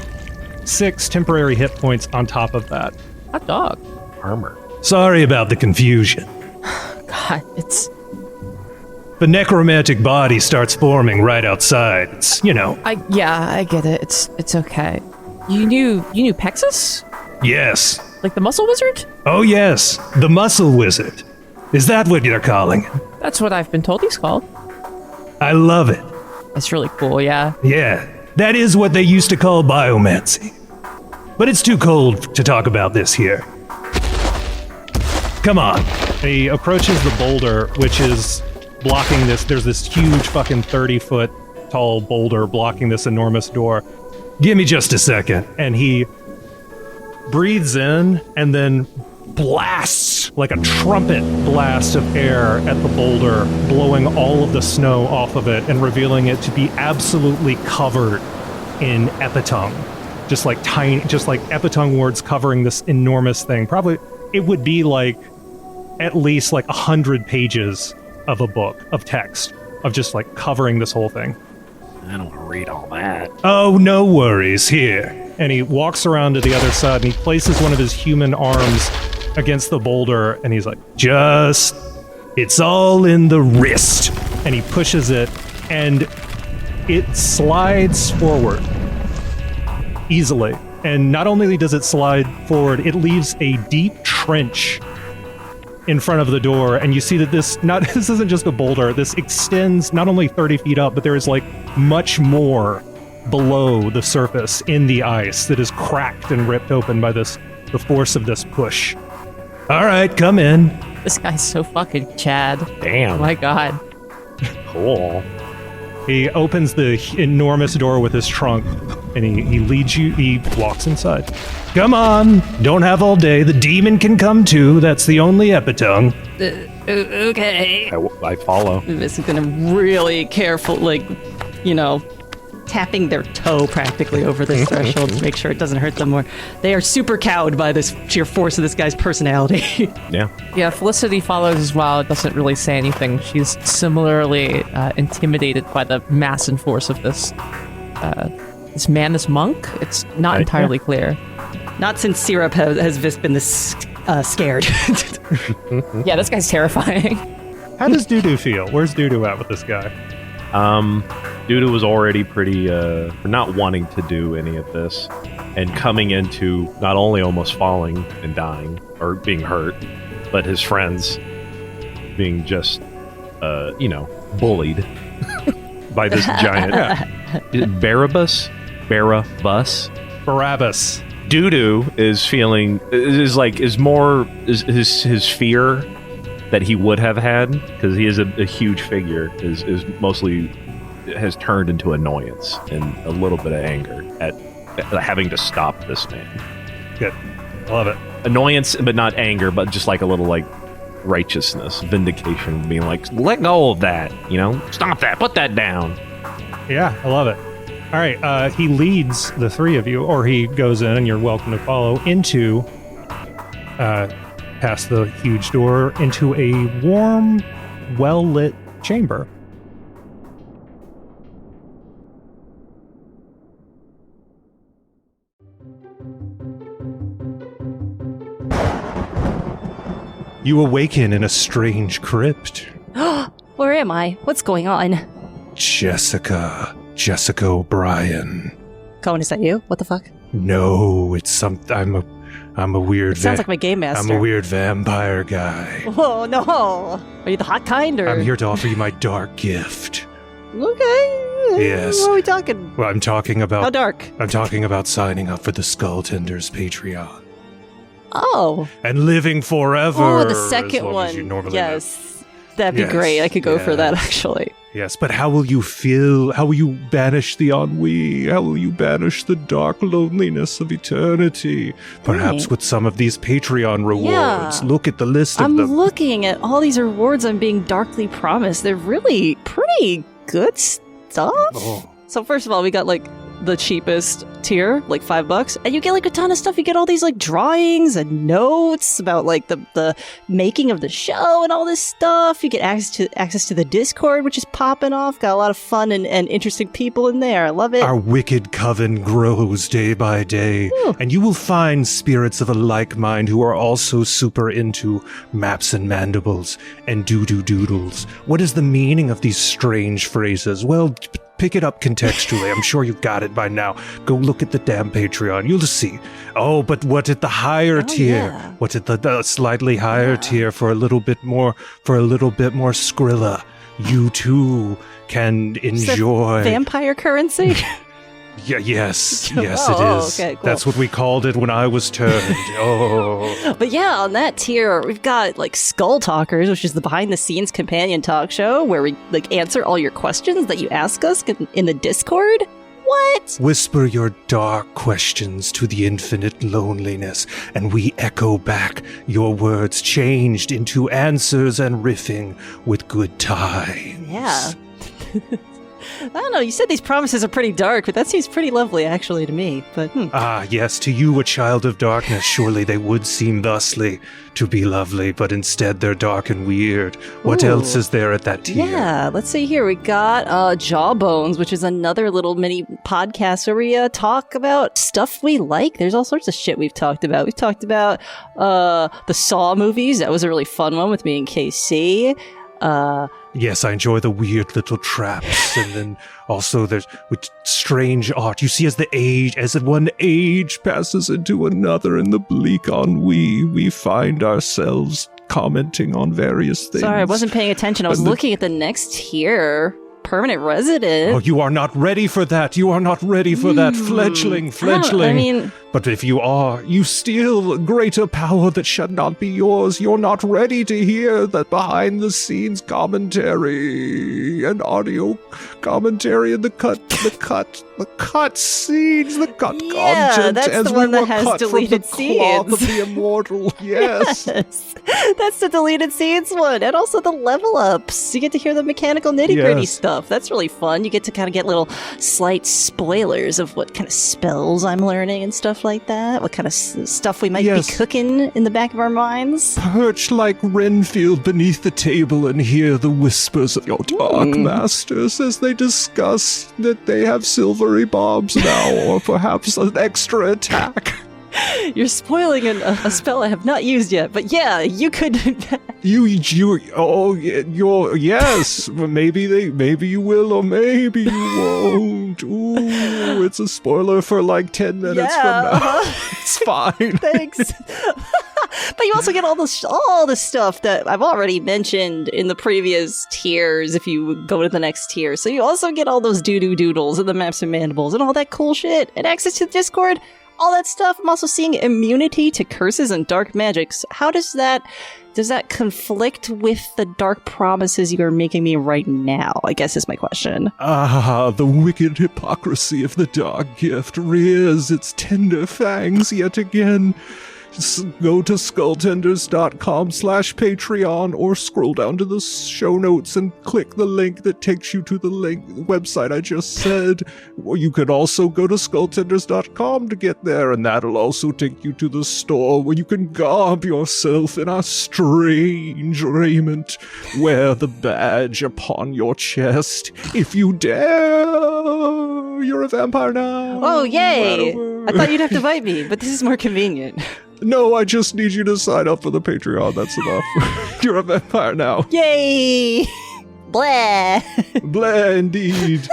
6 temporary hit points on top of that. Hot dog. Armor. Sorry about the confusion. God, it's... The necromantic body starts forming right outside. It's, I get it. It's okay. You knew Pexus? Yes. Like the muscle wizard? Oh yes, the muscle wizard. Is that what you're calling him? That's what I've been told he's called. I love it. That's really cool, yeah. Yeah, that is what they used to call biomancy. But it's too cold to talk about this here. Come on. He approaches the boulder, which is blocking this. There's this huge fucking 30-foot tall boulder blocking this enormous door. Give me just a second. And he breathes in and then blasts like a trumpet blast of air at the boulder, blowing all of the snow off of it and revealing it to be absolutely covered in epitongue. Just like epitongue words covering this enormous thing. Probably it would be like at least like 100 pages of a book of text of just like covering this whole thing. I don't want to read all that. Oh, no worries, here. And he walks around to the other side and he places one of his human arms against the boulder and he's like, it's all in the wrist. And he pushes it and it slides forward easily. And not only does it slide forward, it leaves a deep trench in front of the door, and you see that this isn't just a boulder. This extends not only 30 feet up, but there is like much more below the surface in the ice that is cracked and ripped open by the force of this push. All right, come in. This guy's so fucking Chad. Damn. Oh my god. Cool. He opens the enormous door with his trunk, And he leads you, he walks inside. Come on, don't have all day. The demon can come too. That's the only epitongue. Okay. I follow. This is gonna really careful, tapping their toe practically over this threshold to make sure it doesn't hurt them more. They are super cowed by this sheer force of this guy's personality. Yeah. Yeah, Felicity follows as well. Doesn't really say anything. She's similarly intimidated by the mass and force of this this monk. It's not entirely clear. Not since Syrup has Visk been this scared. Yeah, this guy's terrifying. How does Doodoo feel? Where's Doodoo at with this guy? Doodoo was already pretty not wanting to do any of this, and coming into not only almost falling and dying or being hurt, but his friends being just bullied by this giant Barabbas. Doodoo is feeling his fear that he would have had, because he is a huge figure, is mostly has turned into annoyance and a little bit of anger at having to stop this man. Good. Love it. Annoyance, but not anger, but just like a little righteousness, vindication, being like, let go of that, stop that, put that down. Yeah, I love it. All right, he leads the three of you, or he goes in, and you're welcome to follow, into, past the huge door, into a warm, well-lit chamber. You awaken in a strange crypt. Where am I? What's going on? Jessica O'Brien. Cohen, is that you? What the fuck? No, it's I'm a weird. Sounds like my game master. I'm a weird vampire guy. Oh no! Are you the hot kind, or? I'm here to offer you my dark gift. Okay. Yes. What are we talking? Well, I'm talking about. How dark? I'm talking about signing up for the Skull Tenders Patreon Oh. and living forever. Oh, the as second long as you one. normally Yes. That'd be Yes, great. I could go for that, yes. actually. Yes, but how will you feel? How will you banish the ennui? How will you banish the dark loneliness of eternity? Perhaps Right. with some of these Patreon rewards. Yeah. Look at the list of I'm them. looking at all these rewards I'm being darkly promised. They're really pretty good stuff. Oh. So first of all, we got the cheapest tier, $5, and you get a ton of stuff. You get all these drawings and notes about the making of the show and all this stuff. You get access to the Discord, which is popping off. Got a lot of fun and interesting people in there. I love it. Our wicked coven grows day by day, and you will find spirits of a like mind who are also super into maps and mandibles and doo-doo doodles. What is the meaning of these strange phrases? Well, pick it up contextually. I'm sure you've got it by now. Go look at the damn Patreon. You'll see. Oh, but what at the higher tier? yeah. What at the slightly higher tier for a little bit more Skrilla? You too can enjoy. Vampire currency? Yes, Oh, it is. okay, cool. That's what we called it when I was turned. Oh. But yeah, on that tier, we've got Skull Talkers, which is the behind-the-scenes companion talk show where we answer all your questions that you ask us in the Discord. What? Whisper your dark questions to the infinite loneliness, and we echo back your words changed into answers and riffing with good times. Yeah. I don't know. You said these promises are pretty dark, but that seems pretty lovely, actually, to me. But Ah, yes, to you, a child of darkness, surely they would seem thusly to be lovely, but instead they're dark and weird. What Ooh. else is there at that tier? yeah, let's see here. We got Jawbones, which is another little mini podcast where we talk about stuff we like. There's all sorts of shit we've talked about. We've talked about the Saw movies. That was a really fun one with me and KC. Yes, I enjoy the weird little traps, and then also there's with strange art. You see, as one age passes into another, in the bleak ennui, we find ourselves commenting on various things. Sorry, I wasn't paying attention. I was And the- looking at the next tier. permanent resident. Oh, you are not ready for that. You are not ready for that, fledgling. I mean, But if you are, you steal greater power that should not be yours. You're not ready to hear that behind-the-scenes commentary and audio commentary and the cut scenes, the cut content. that's as the one we that were has cut deleted from the cloth scenes. of the immortal. Yes. Yes. That's the deleted scenes one, and also the level ups. You get to hear the mechanical nitty-gritty Yes. stuff. That's really fun. You get to kind of get little slight spoilers of what kind of spells I'm learning and stuff like that. What kind of stuff we might Yes. be cooking in the back of our minds. Perch like Renfield beneath the table and hear the whispers of your dark masters as they discuss that they have silvery bombs now, or perhaps an extra attack. You're spoiling a spell I have not used yet, but yeah, you could. Yes. Maybe you will, or maybe you won't. Ooh, it's a spoiler for like 10 minutes from now. It's fine. Thanks. But you also get all the stuff that I've already mentioned in the previous tiers if you go to the next tier. So you also get all those Doodoo doodles and the maps and mandibles and all that cool shit and access to the Discord, all that stuff. I'm also seeing immunity to curses and dark magics. How does that conflict with the dark promises you are making me right now? I guess is my question. Ah, the wicked hypocrisy of the dark gift rears its tender fangs yet again. Go to skulltenders.com/Patreon or scroll down to the show notes and click the link that takes you to the website I just said. Or you could also go to skulltenders.com to get there, and that'll also take you to the store where you can garb yourself in our strange raiment. Wear the badge upon your chest if you dare. You're a vampire now. Oh, yay! I thought you'd have to bite me, but this is more convenient. No, I just need you to sign up for the Patreon. That's enough. You're a vampire now. Yay! Blah! Blah, indeed.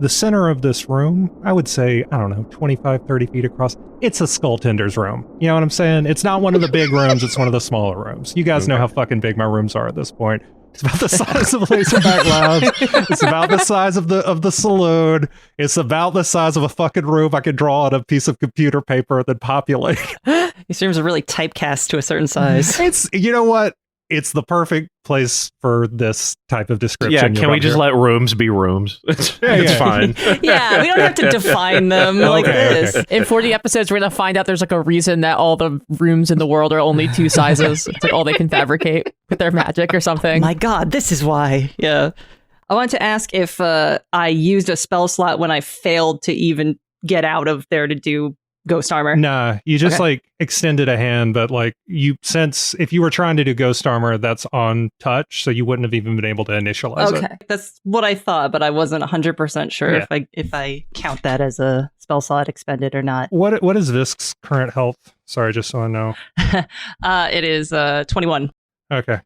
The center of this room, I would say, 25, 30 feet across. It's a Skull Tenders room. You know what I'm saying? It's not one of the big rooms. It's one of the smaller rooms. You guys know how fucking big my rooms are at this point. It's about the size of Laserback Labs. It's about the size of the saloon. It's about the size of a fucking room I could draw on a piece of computer paper and then populate. These rooms are really typecast to a certain size. It's, you know what? It's the perfect place for this type of description. Yeah, can we just let rooms be rooms? It's fine. Yeah, we don't have to define them like this. Okay. In 40 episodes, we're going to find out there's like a reason that all the rooms in the world are only 2 sizes. It's like all they can fabricate with their magic or something. My God, this is why. Yeah. I wanted to ask if I used a spell slot when I failed to even get out of there to do Ghost Armor. Nah, you just extended a hand, but since if you were trying to do Ghost Armor, that's on touch, so you wouldn't have even been able to initialize it. Okay, that's what I thought, but I wasn't 100% sure if I count that as a spell slot expended or not. What is Visk's current health? Sorry, just so I know. It is 21. Okay.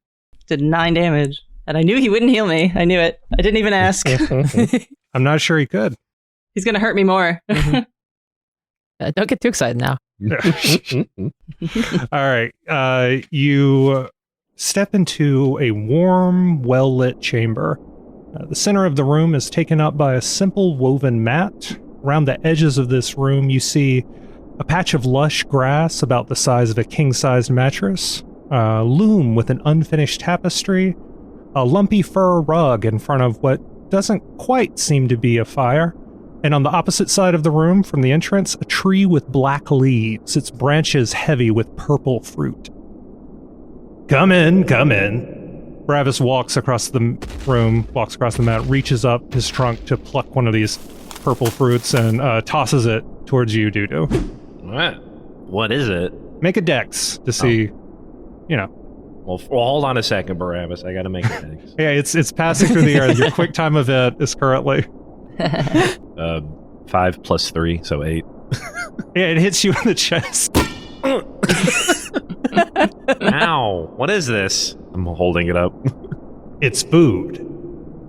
Did 9 damage, and I knew he wouldn't heal me. I knew it. I didn't even ask. I'm not sure he could. He's gonna hurt me more. Don't get too excited now. All right. You step into a warm, well-lit chamber. The center of the room is taken up by a simple woven mat. Around the edges of this room, you see a patch of lush grass about the size of a king-sized mattress, a loom with an unfinished tapestry, a lumpy fur rug in front of what doesn't quite seem to be a fire. And on the opposite side of the room from the entrance, a tree with black leaves, its branches heavy with purple fruit. Come in, come in. Bravis walks across the room, walks across the mat, reaches up his trunk to pluck one of these purple fruits and tosses it towards you, Doodoo. What is it? Make a dex to see, Well, hold on a second, Barabbas. I gotta make a dex. Yeah, it's passing through the air. Your quick time event is currently... 5 plus 3, so 8. Yeah, it hits you in the chest. Ow! What is this? I'm holding it up. It's food.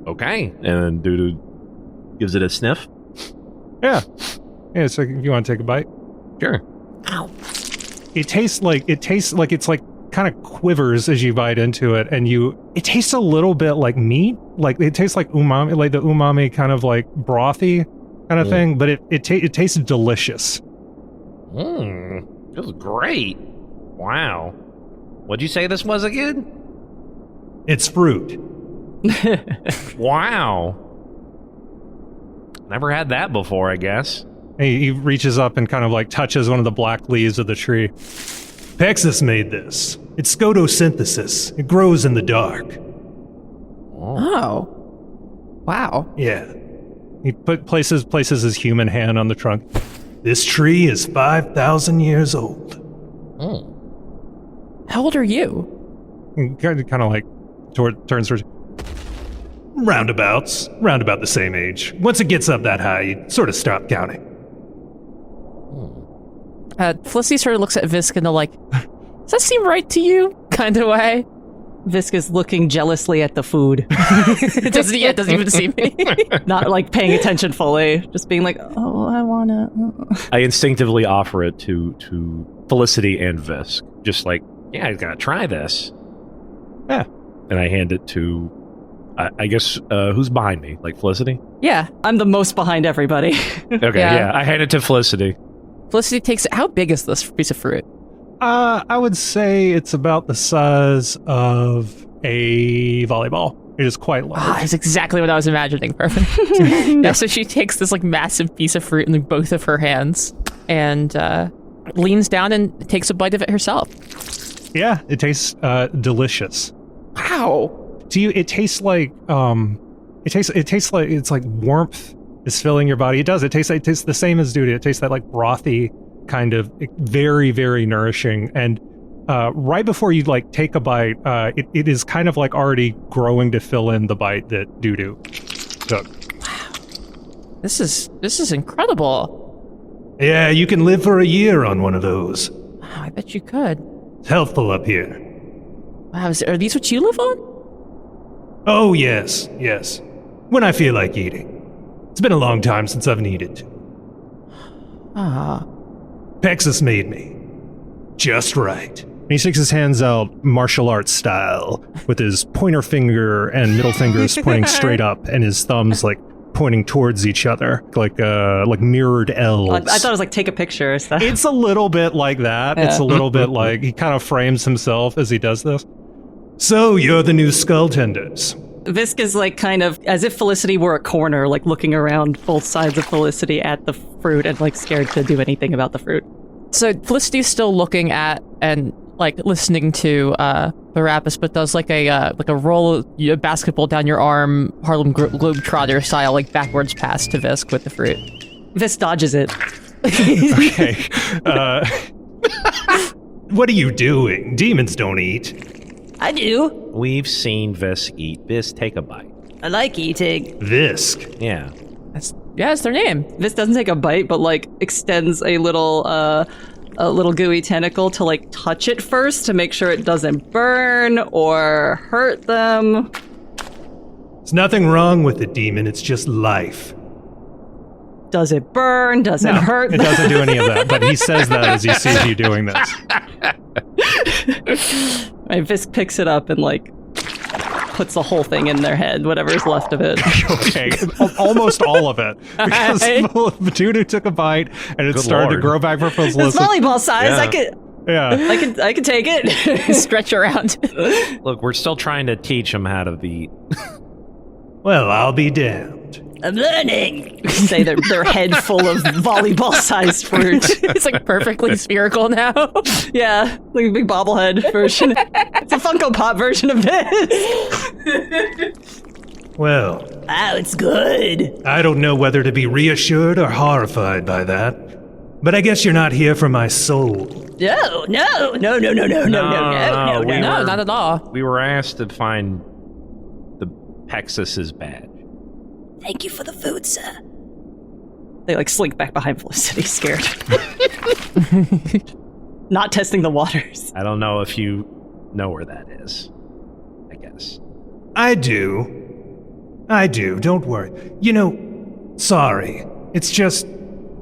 Okay. And then Doodoo gives it a sniff. Yeah. Yeah, so if you want to take a bite. Sure. Ow. it tastes like it's like kind of quivers as you bite into it, and it tastes a little bit like meat. Like it tastes like umami, like the umami kind of like brothy kind of thing, but it tastes delicious. This is great. Wow. What'd you say this was again? It's fruit. Wow. Never had that before, I guess. He reaches up and kind of like touches one of the black leaves of the tree. Pexus made this. It's scotosynthesis. It grows in the dark. Oh. Wow. Yeah. He places his human hand on the trunk. This tree is 5,000 years old. How old are you? He kind of like turns towards roundabouts, round about the same age. Once it gets up that high, you sort of stop counting. Felicity sort of looks at Visk in a like, does that seem right to you? Kind of way. Visk is looking jealously at the food. It doesn't even see me. Not like paying attention fully. Just being like, oh, I wanna. I instinctively offer it to Felicity and Visk. Just like, yeah, I gotta try this. Yeah. And I hand it to, I guess, who's behind me? Like Felicity? Yeah, I'm the most behind everybody. Okay, yeah. I hand it to Felicity. Felicity takes it. How big is this piece of fruit? I would say it's about the size of a volleyball. It is quite large. That's exactly what I was imagining. Perfect. Yeah, so she takes this like massive piece of fruit in both of her hands and leans down and takes a bite of it herself. Yeah, it tastes delicious. Wow. To you, it tastes like it tastes like it's like warmth is filling your body. It does. It tastes the same as Doodoo. It tastes that like brothy kind of very, very nourishing. And right before you like take a bite, it is kind of like already growing to fill in the bite that Doodoo took. Wow. This is incredible. Yeah, you can live for a year on one of those. Wow, I bet you could. It's healthful up here. Wow, are these what you live on? Oh, yes. When I feel like eating. It's been a long time since I've needed to. Ah. Pexus made me. Just right. And he sticks his hands out martial arts style, with his pointer finger and middle fingers pointing straight up, and his thumbs like pointing towards each other, like mirrored L's. I thought it was like take a picture or stuff. It's a little bit like that. Yeah. It's a little bit like he kind of frames himself as he does this. So you're the new skull tenders. Visk is like kind of as if Felicity were a corner, like looking around both sides of Felicity at the fruit and like scared to do anything about the fruit. So Felicity's still looking at and like listening to Barabbas, but does like a roll a basketball down your arm, Harlem Globetrotter style, like backwards pass to Visk with the fruit. Visk dodges it. Okay. What are you doing? Demons don't eat. I do. We've seen Visk eat. Visk, take a bite. I like eating. Visk. Yeah. That's their name. Visk doesn't take a bite, but like extends a little gooey tentacle to like touch it first to make sure it doesn't burn or hurt them. There's nothing wrong with the demon, it's just life. Does it burn? Does it hurt? It doesn't do any of that, but he says that as he sees you doing this. My Visk picks it up and like puts the whole thing in their head, whatever's left of it. Okay, almost all of it. Because Doodoo took a bite and it started to grow back for Felicity. It's volleyball size. Yeah. I could take it. Stretch around. Look, we're still trying to teach him how to eat. Well, I'll be damned. I'm learning. Say their head full of volleyball-sized fruit. It's like perfectly spherical now. Yeah, like a big bobblehead version. It's a Funko Pop version of this. Well, Wow, it's good. I don't know whether to be reassured or horrified by that. But I guess you're not here for my soul. No, No, not at all. We were asked to find the Pexus's badge. Thank you for the food, sir. They like slink back behind Felicity, scared. Not testing the waters. I don't know if you know where that is. I guess. I do, don't worry. Sorry. It's just,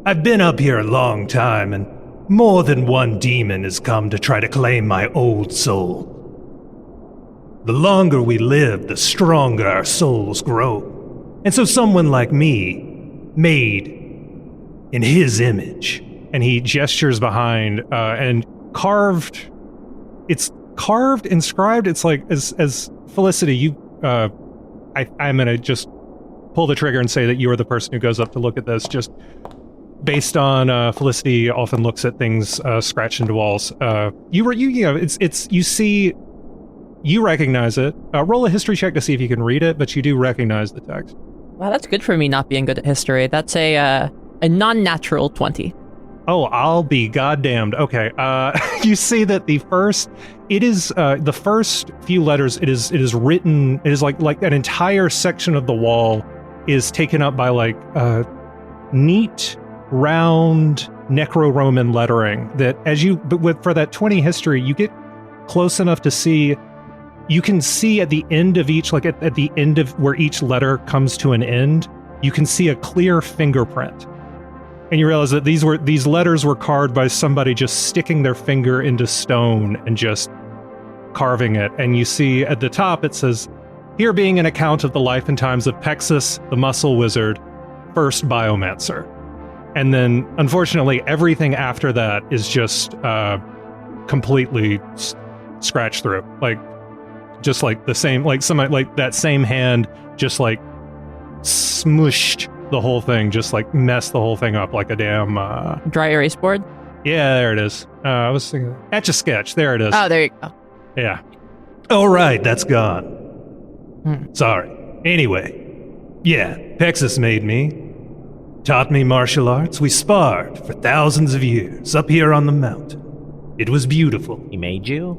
I've been up here a long time, and More than one demon has come to try to claim my old soul. The longer we live, the stronger our souls grow. And so someone like me, made in his image. And he gestures behind, and carved. It's carved, inscribed. It's like as Felicity, you. I'm gonna just pull the trigger and say that you are the person who goes up to look at this. Just based on Felicity often looks at things scratched into walls. You know it's you see. You recognize it. Roll a history check to see if you can read it, but you do recognize the text. Wow, that's good for me not being good at history. That's a non-natural 20. Oh, I'll be goddamned. Okay. You see that the first few letters, it is written, it is like an entire section of the wall is taken up by like neat, round Necro-Roman lettering that for that 20 history, you get close enough to see. You can see at the end of each, like at the end of where each letter comes to an end, you can see a clear fingerprint. And you realize that these letters were carved by somebody just sticking their finger into stone and just carving it. And you see at the top it says, "Here being an account of the life and times of Pexus, the Muscle Wizard, first Biomancer." And then, unfortunately, everything after that is just completely scratched through. Just like the same, like somebody, like that same hand just like smushed the whole thing, just like messed the whole thing up like a damn Dry erase board? Yeah, there it is. I was thinking Etch a Sketch. There it is. Oh, there you go. Yeah. All right, that's gone. Sorry. Anyway, yeah, Pexus made me. Taught me martial arts. We sparred for thousands of years up here on the mountain. It was beautiful. He made you?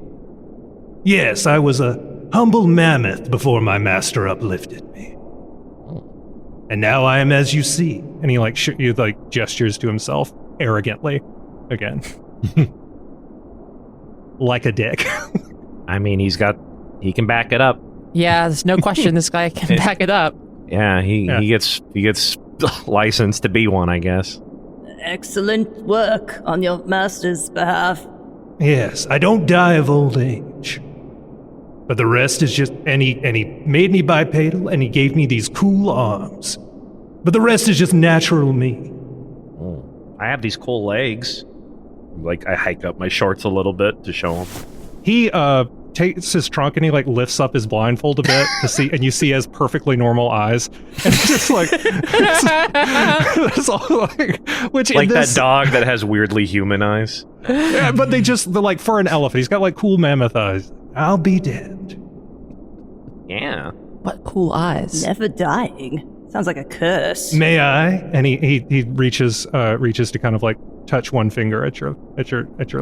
Yes, I was a humble mammoth before my master uplifted me. And now I am as you see. And he like gestures to himself arrogantly again. Like a dick. I mean, he can back it up. Yeah, there's no question this guy can back it up. Yeah, he gets licensed to be one, I guess. Excellent work on your master's behalf. Yes, I don't die of old age. But the rest is just, and he made me bipedal, and he gave me these cool arms. But the rest is just natural me. I have these cool legs. Like, I hike up my shorts a little bit to show him. He takes his trunk and he like lifts up his blindfold a bit to see, and you see he has perfectly normal eyes. And it's just like, it's all like, which like that dog that has weirdly human eyes. Yeah, but they're like for an elephant. He's got like cool mammoth eyes. I'll be damned. What Yeah. cool eyes. Never dying. Sounds like a curse. May I? And he reaches to kind of like touch one finger at your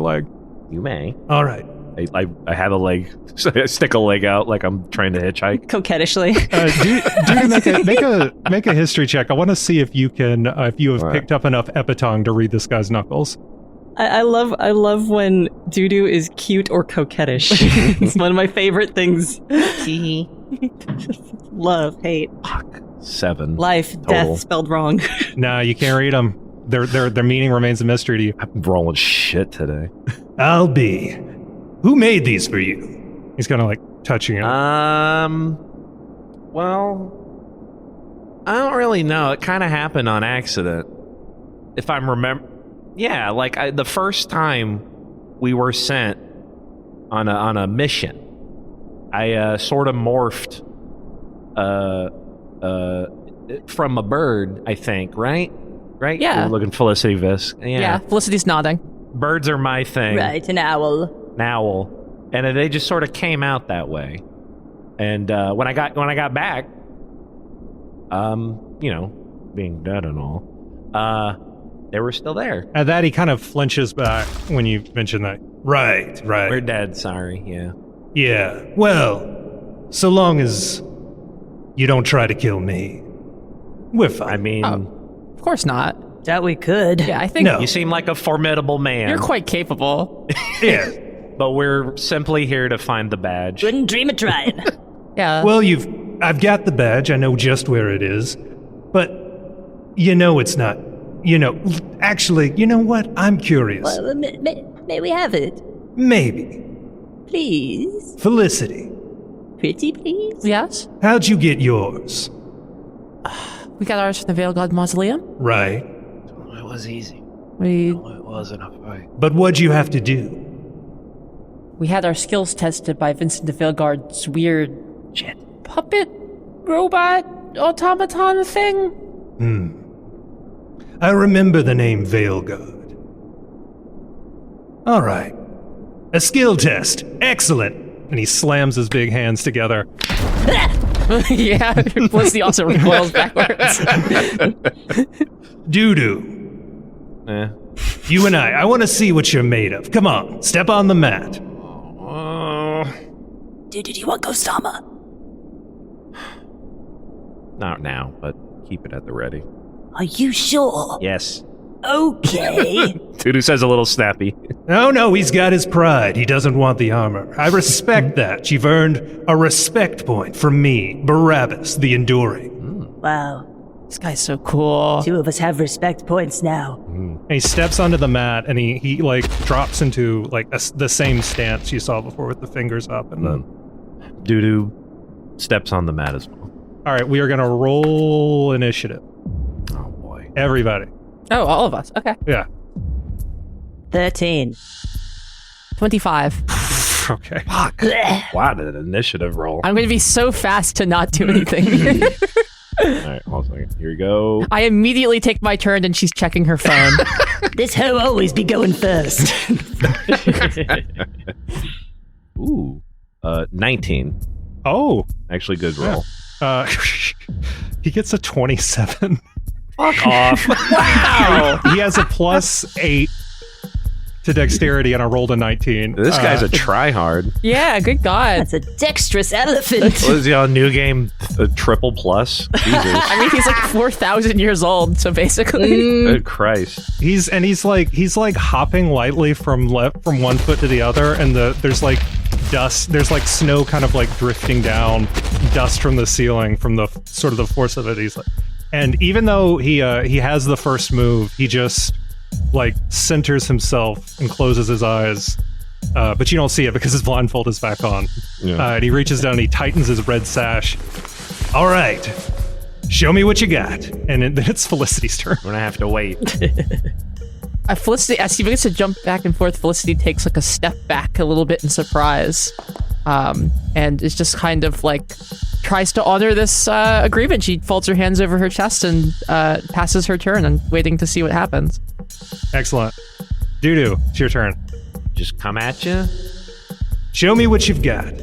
leg. You may. All right. I have a leg. So I stick a leg out like I'm trying to hitchhike. Coquettishly. Make a history check. I want to see if you can if you have picked up enough epitong to read this guy's knuckles. I love when Doodoo is cute or coquettish. It's one of my favorite things. Love, hate. Fuck. 7. Life, total. death spelled wrong. Nah, you can't read them. Their meaning remains a mystery to you. I'm rolling shit today. I'll be. Who made these for you? He's kind of like touching it. Well, I don't really know. It kind of happened on accident. If I'm yeah, like the first time we were sent on a mission, I sort of morphed from a bird, I think, right? Yeah. You're looking Felicity Visk. Yeah, Felicity's nodding. Birds are my thing. Right, an owl. An owl. And they just sort of came out that way. And when I got back, being dead and all, they were still there. At that, he kind of flinches back when you mention that. Right. We're dead, sorry, yeah. Yeah, well, so long as you don't try to kill me, we're fine. I mean... Of course not. Doubt we could. Yeah, I think No. You seem like a formidable man. you're quite capable. Yeah. But we're simply here to find the badge. Wouldn't dream of trying. Yeah. Well, I've got the badge. I know just where it is. But you know it's not Actually, you know what? I'm curious. Well, may we have it? Maybe. Please? Felicity, Pretty please? Yes? how'd you get yours? We got ours from the Veil God Mausoleum. Right. It was easy. We It wasn't a fight. But what'd you have to do? we had our skills tested by Vincent the Veilguard's weird puppet robot automaton thing. I remember the name Veilguard. All right. A skill test. Excellent. And he slams his big hands together. Yeah, Felicity also recoils backwards. Doodoo, Eh. you and I want to see what you're made of. Come on, step on the mat. Dude, do you want Ghost Armor? Not now, but keep it at the ready. Are you sure? Yes. Okay. Doodoo says a little snappy. Oh no, he's got his pride. He doesn't want the armor. I respect that. You've earned a respect point from me, Barabbas the Enduring. Wow. This guy's so cool. Two of us have respect points now. And he steps onto the mat and he like drops into like the same stance you saw before with the fingers up and then. Doodoo steps on the mat as well. All right, we are gonna roll initiative. Oh boy. Everybody. Oh, all of us. Okay. Yeah. 13. 25. Okay. Wow, an initiative roll. I'm going to be so fast to not do anything. All right, hold on a second. Here we go. I immediately take my turn and she's checking her phone. This hoe always be going first. Ooh. 19. Oh. Actually, good roll. He gets a 27. Fuck off. Wow. He has a +8 to dexterity, and I rolled a 19. This guy's a tryhard. Yeah, good God. That's a dexterous elephant. What is y'all new game? A triple plus? Jesus. I mean, he's like 4,000 years old, so basically. Good Christ. He's like hopping lightly from one foot to the other, and there's like dust. There's like snow kind of like drifting down, dust from the ceiling from the sort of the force of it. He's like, and even though he has the first move, he just like centers himself and closes his eyes. But you don't see it because his blindfold is back on. Yeah. And he reaches down and he tightens his red sash. All right, show me what you got. And then it's Felicity's turn. We're gonna have to wait. Felicity, as he begins to jump back and forth, Felicity takes like a step back a little bit in surprise. And is just kind of like tries to honor this agreement. She folds her hands over her chest and passes her turn and waiting to see what happens. Excellent. Doodoo, it's your turn. Just come at you. Show me what you've got.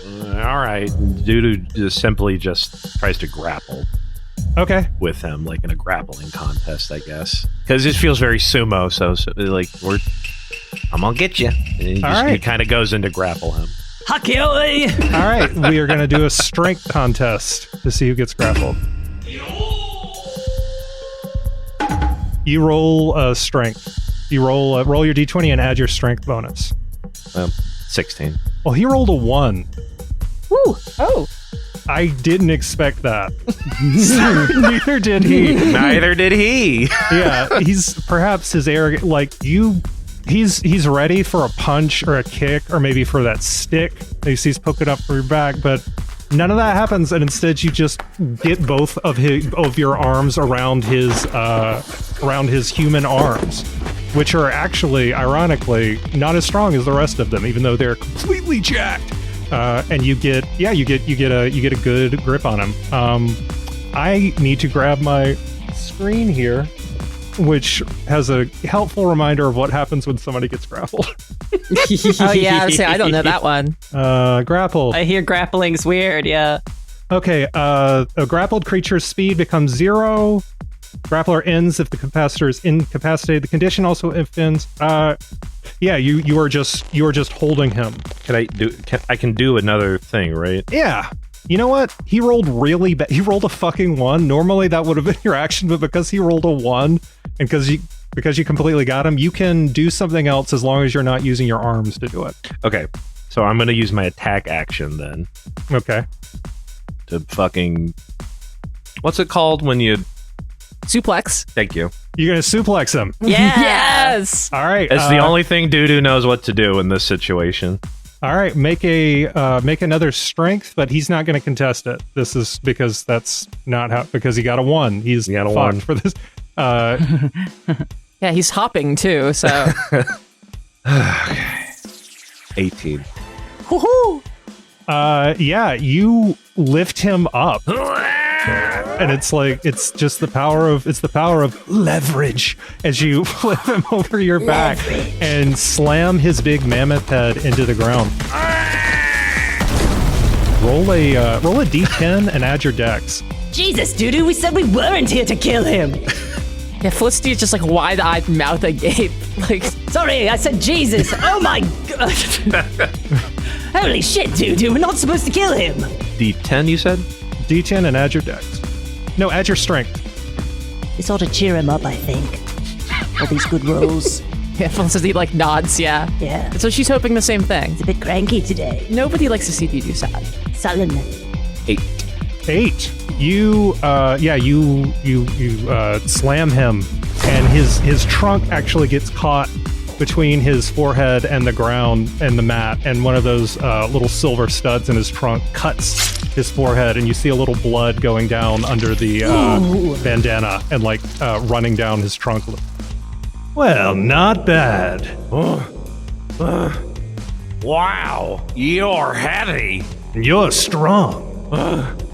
All right. Doodoo just simply tries to grapple Okay. with him, like in a grappling contest, I guess. Because it feels very sumo. So like I'm gonna get you. And he right. kind of goes into grapple him. Hakioi! All right, we are going to do a strength contest to see who gets grappled. You roll strength. You roll your d20 and add your strength bonus. 16. Well, he rolled a 1. Woo! Oh. I didn't expect that. Neither did he. Neither did he. Yeah, he's perhaps his arrogant. Like you, he's ready for a punch or a kick or maybe for that stick that he sees poking up from your back, but none of that happens, and instead you just get both of your arms around his human arms, which are actually, ironically, not as strong as the rest of them, even though they're completely jacked. And you get a good grip on him. I need to grab my screen here, which has a helpful reminder of what happens when somebody gets grappled. Oh yeah, I was saying, I don't know that one. Grappled. I hear grappling's weird, yeah. Okay, a grappled creature's speed becomes 0. Grappler ends if the capacitor is incapacitated. The condition also ends. Yeah, you are just holding him. I can do another thing, right? Yeah. You know what? He rolled really bad. He rolled a fucking 1. Normally that would have been your action, but because he rolled a 1 and because you completely got him, you can do something else as long as you're not using your arms to do it. Okay. So I'm going to use my attack action then Okay. to fucking... What's it called when you Suplex. Thank you. You're gonna suplex him. Yes. All right. It's the only thing Doodoo knows what to do in this situation. All right. Make another strength, but he's not going to contest it. This is because that's not how. Because he got a 1. He's got a fucked 1 for this. Yeah, he's hopping too. So 18. Woohoo! Yeah, you lift him up. And it's just the power of leverage as you flip him over your back and slam his big mammoth head into the ground. Roll a d10 and add your dex. Jesus, Doodoo, we said we weren't here to kill him. yeah, Felicity is just like wide-eyed, mouth agape. Like, Sorry, I said Jesus. Oh my god. Holy shit, Doodoo, we're not supposed to kill him. D10, you said? D10 and add your dex. No, add your strength. This ought to cheer him up, I think. All these good rolls. yeah, Felicity like nods. Yeah. Yeah. So she's hoping the same thing. He's a bit cranky today. Nobody likes to see Doodoo sad. Sullen. 8. You slam him, and his trunk actually gets caught between his forehead and the ground and the mat, and one of those little silver studs in his trunk cuts his forehead, and you see a little blood going down under the bandana and like running down his trunk. Well, not bad. Wow, you're heavy. And you're strong.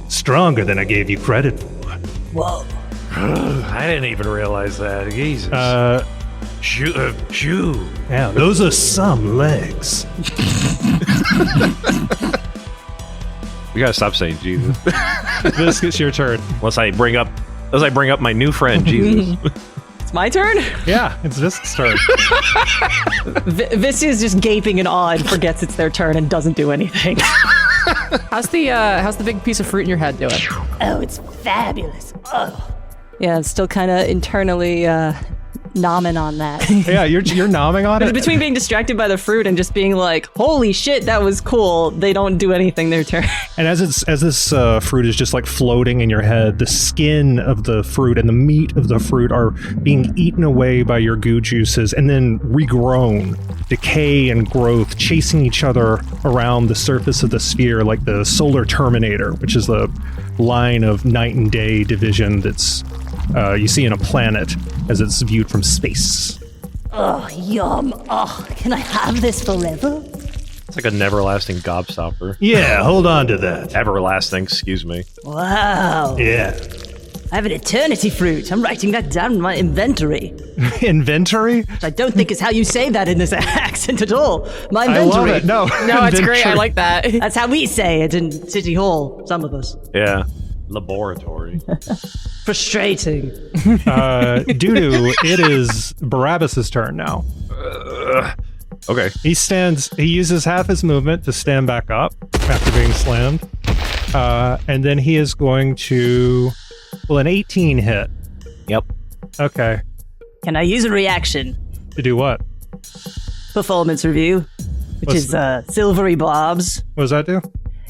Stronger than I gave you credit for. Whoa. I didn't even realize that. Jesus. Shoo. Yeah, those are some legs. We gotta stop saying Jesus. This is your turn. Unless I bring up my new friend, Jesus. It's my turn? Yeah, it's Visk's turn. Visk is just gaping in awe and forgets it's their turn and doesn't do anything. How's the big piece of fruit in your head doing? Oh, it's fabulous. Oh. Yeah, I'm still kind of internally nomming on that. Yeah, you're nomming on it. Between being distracted by the fruit and just being like, holy shit, that was cool, they don't do anything their turn. And as this fruit is just like floating in your head, the skin of the fruit and the meat of the fruit are being eaten away by your goo juices and then regrown, decay and growth chasing each other around the surface of the sphere like the solar terminator, which is the line of night and day division that's you see in a planet as it's viewed from space. Oh, yum. Oh, can I have this forever? It's like a neverlasting gobstopper. Yeah, hold on to that. Everlasting, excuse me. Wow. Yeah. I have an eternity fruit. I'm writing that down in my inventory. Inventory? Which I don't think is how you say that in this accent at all. My I love inventory. it. No, No, it's great. I inventory. like that. That's how we say it in City Hall, some of us. Yeah. Laboratory. Frustrating. Doodoo, it is Barabbas's turn now. Okay. He uses half his movement to stand back up after being slammed. And then he is going to, an 18 hit. Yep. Okay. Can I use a reaction? To do what? Performance review, which What's is silvery blobs. What does that do?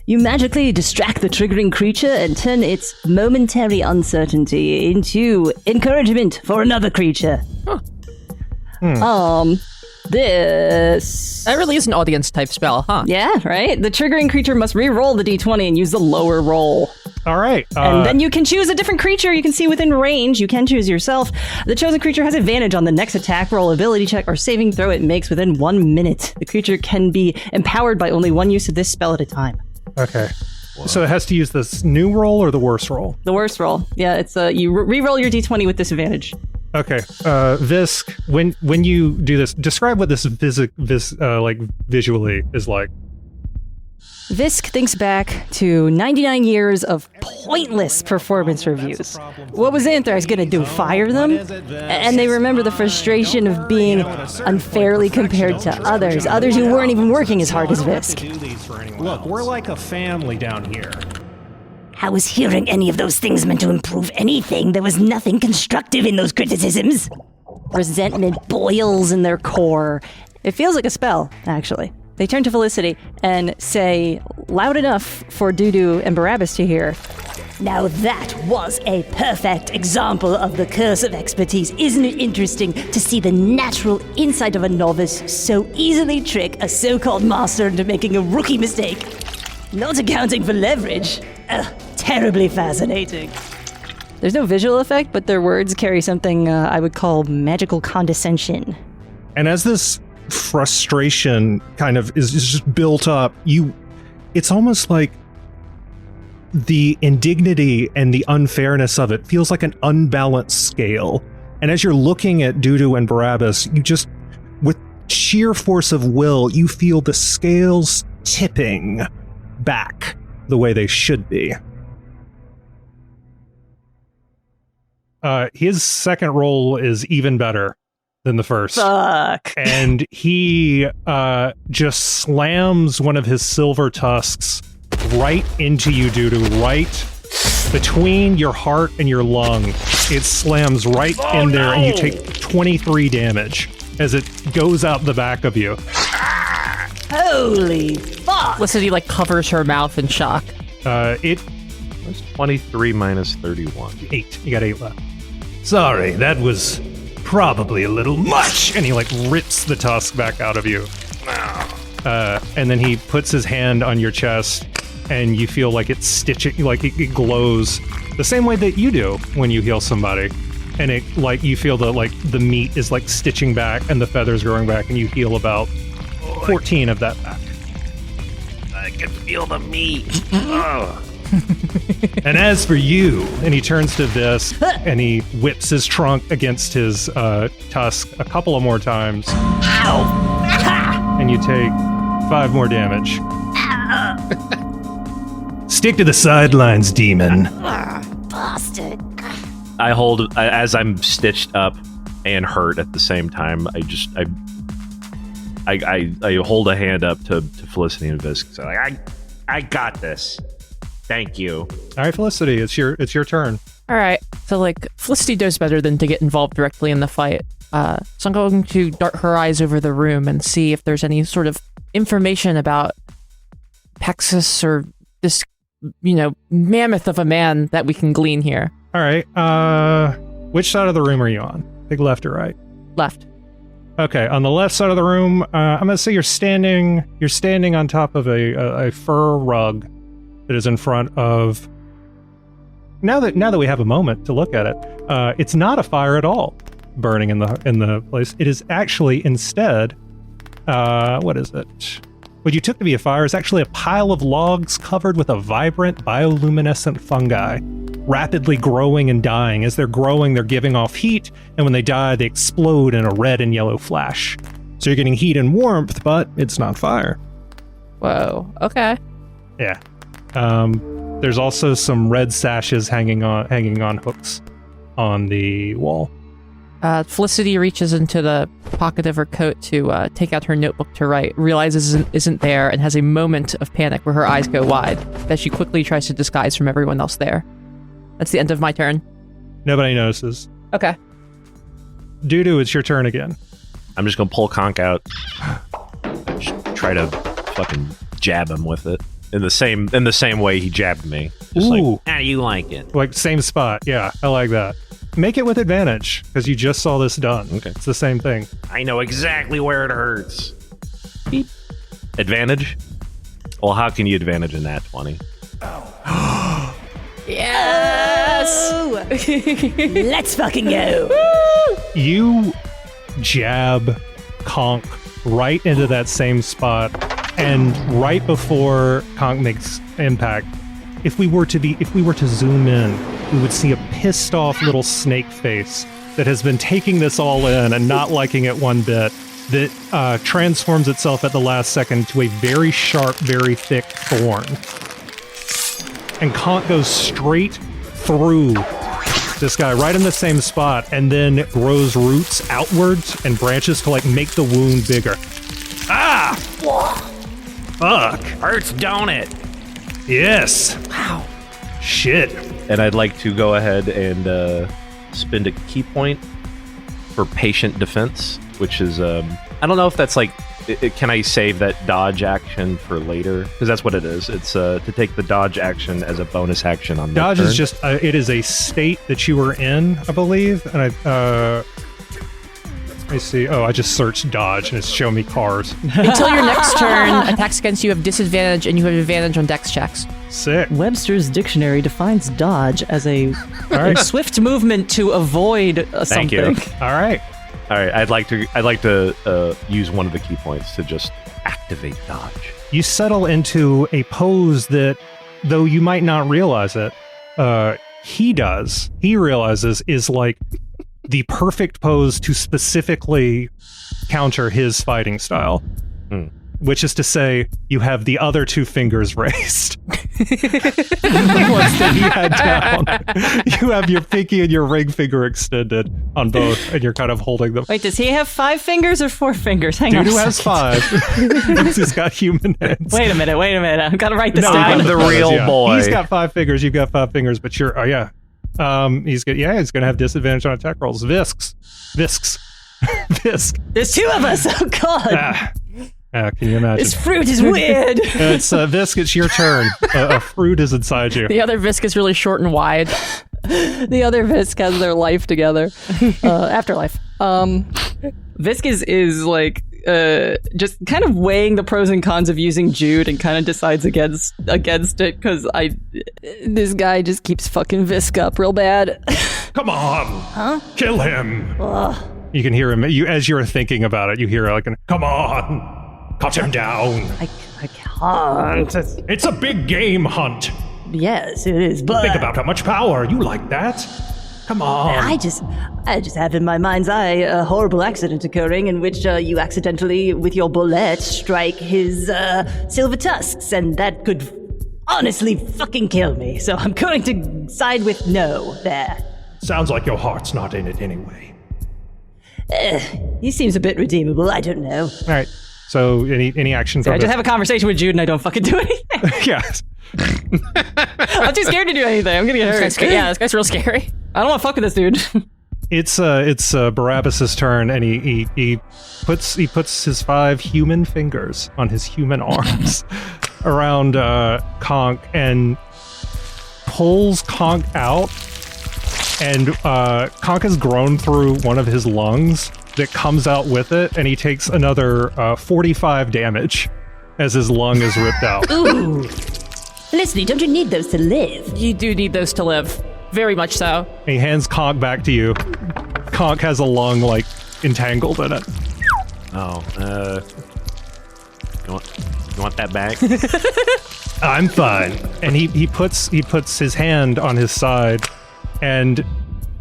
You magically distract the triggering creature and turn its momentary uncertainty into encouragement for another creature. This... That really is an audience type spell, huh? Yeah, right? The triggering creature must re-roll the d20 and use the lower roll. All right. And then you can choose a different creature you can see within range. You can choose yourself. The chosen creature has advantage on the next attack roll, ability check, or saving throw it makes within 1 minute. The creature can be empowered by only one use of this spell at a time. Okay. So it has to use this new roll or the worst roll? The worst roll. Yeah, it's you re-roll your d20 with disadvantage. Okay. Visk, when you do this, describe what this like visually is like. Visk thinks back to 99 years of pointless performance reviews. What was Anthrax going to do, fire them? And they remember the frustration of being unfairly compared to others who weren't even working as hard as Visk. Look, we're like a family down here. How is hearing any of those things meant to improve anything? There was nothing constructive in those criticisms. Resentment boils in their core. It feels like a spell, actually. They turn to Felicity and say, loud enough for Doodoo and Barabbas to hear, Now that was a perfect example of the curse of expertise. Isn't it interesting to see the natural insight of a novice so easily trick a so-called master into making a rookie mistake? Not accounting for leverage. Terribly fascinating. There's no visual effect, but their words carry something I would call magical condescension. And as this frustration kind of is just built up, it's almost like the indignity and the unfairness of it feels like an unbalanced scale. And as you're looking at Doodoo and Barabbas, you just, with sheer force of will, you feel the scales tipping back the way they should be. His second roll is even better than the first. Fuck. And he just slams one of his silver tusks right into you, Doodoo, right between your heart and your lung. It slams right in there, and you take 23 damage as it goes out the back of you. Holy fuck! Felicity covers her mouth in shock. It That's 23 minus 31. 8. You got 8 left. Sorry, that was probably a little much. And he rips the tusk back out of you. And then he puts his hand on your chest, and you feel like it's stitching, it glows the same way that you do when you heal somebody. And it you feel the meat is stitching back and the feathers growing back, and you heal about 14 of that back. I can feel the meat. Oh. And as for you, And he turns to Visk, and he whips his trunk against his tusk a couple of more times. Ow! And you take 5 more damage. stick to the sidelines, demon. Bastard. I hold, as I'm stitched up and hurt at the same time, I hold a hand up to Felicity and Visk. So I got this. Thank you. All right, Felicity, it's your turn. All right. So, Felicity knows better than to get involved directly in the fight. So I'm going to dart her eyes over the room and see if there's any sort of information about Pexus or this, mammoth of a man that we can glean here. All right. Which side of the room are you on? Think left or right? Left. Okay, on the left side of the room, I'm gonna say you're standing on top of a fur rug that is in front of. Now that we have a moment to look at it, it's not a fire at all burning in the place. It is actually instead, what is it? What you took to be a fire is actually a pile of logs covered with a vibrant bioluminescent fungi, rapidly growing and dying. As they're growing, they're giving off heat, and when they die, they explode in a red and yellow flash. So you're getting heat and warmth, but it's not fire. Whoa. Okay. Yeah. There's also some red sashes hanging on hooks on the wall. Felicity reaches into the pocket of her coat to take out her notebook to write, realizes it isn't there, and has a moment of panic where her eyes go wide that she quickly tries to disguise from everyone else there. That's the end of my turn. Nobody notices. Okay. Doodoo, it's your turn again. I'm just gonna pull Conk out, just try to fucking jab him with it in the same way he jabbed me. Just Ooh. How do you like it? Same spot. Yeah, I like that. Make it with advantage, because you just saw this done. Okay. It's the same thing. I know exactly where it hurts. Beep. Advantage? Well, how can you advantage in that 20? Yes! Let's fucking go. You jab Conk right into that same spot, and right before Conk makes impact, if we were to zoom in, we would see a pissed off little snake face that has been taking this all in and not liking it one bit, that transforms itself at the last second to a very sharp, very thick thorn. And Conk goes straight through this guy right in the same spot, and then grows roots outwards and branches to make the wound bigger. Ah! Fuck. Hurts, don't it? Yes. Wow. Shit. And I'd like to go ahead and spend a key point for patient defense, which is I don't know if that's can I save that dodge action for later? Because that's what it is. It's to take the dodge action as a bonus action on Dodge turn. is just, it is a state that you were in, I believe. And let me see. Oh, I just searched dodge and it's showing me cars. Until your next turn, attacks against you have disadvantage, and you have advantage on dex checks. Sick. Webster's dictionary defines dodge as a right. swift movement to avoid something. Thank you. All right. All right, I'd like to use one of the key points to just activate dodge. You settle into a pose that, though you might not realize it, he does. He realizes is like the perfect pose to specifically counter his fighting style. Which is to say, you have the other two fingers raised. The ones that he had down. You have your pinky and your ring finger extended on both, and you're kind of holding them. Wait, does he have 5 fingers or 4 fingers? Hang on. Doodoo a has second. 5. He's got human hands. Wait a minute. I've got to write this No, down. I'm the real boy. He's got 5 fingers. You've got 5 fingers, but you're he's gonna have disadvantage on attack rolls. Visk. There's 2 of us. Oh God. Can you imagine? This fruit is weird. It's Visk. It's your turn. A fruit is inside you. The other Visk is really short and wide. The other Visk has their life together. Afterlife. Visk is like just kind of weighing the pros and cons of using Jude and kind of decides against it because this guy just keeps fucking Visk up real bad. Come on! Kill him! You can hear him. As you're thinking about it, you hear like Come on! Cut him down! I can't. It's a big game hunt! Yes, it is. But Think about how much power you like that. Come on! I just have in my mind's eye a horrible accident occurring in which you accidentally, with your bullet, strike his silver tusks, and that could honestly fucking kill me. So I'm going to side with no there. Sounds like your heart's not in it anyway. He seems a bit redeemable. I don't know. all right. So any action? I just have a conversation with Jude and I don't fucking do anything. Yes. I'm too scared to do anything. I'm gonna get hurt. This guy's real scary. I don't want to fuck with this dude. It's Barabbas's turn, and he puts his 5 human fingers on his human arms around Conk and pulls Conk out. And Conk has grown through one of his lungs that comes out with it, and he takes another 45 damage as his lung is ripped out. Ooh. Felicity, don't you need those to live? You do need those to live. Very much so. And he hands Conk back to you. Conk has a lung, like, entangled in it. Oh, you want that back? I'm fine. And he puts his hand on his side, and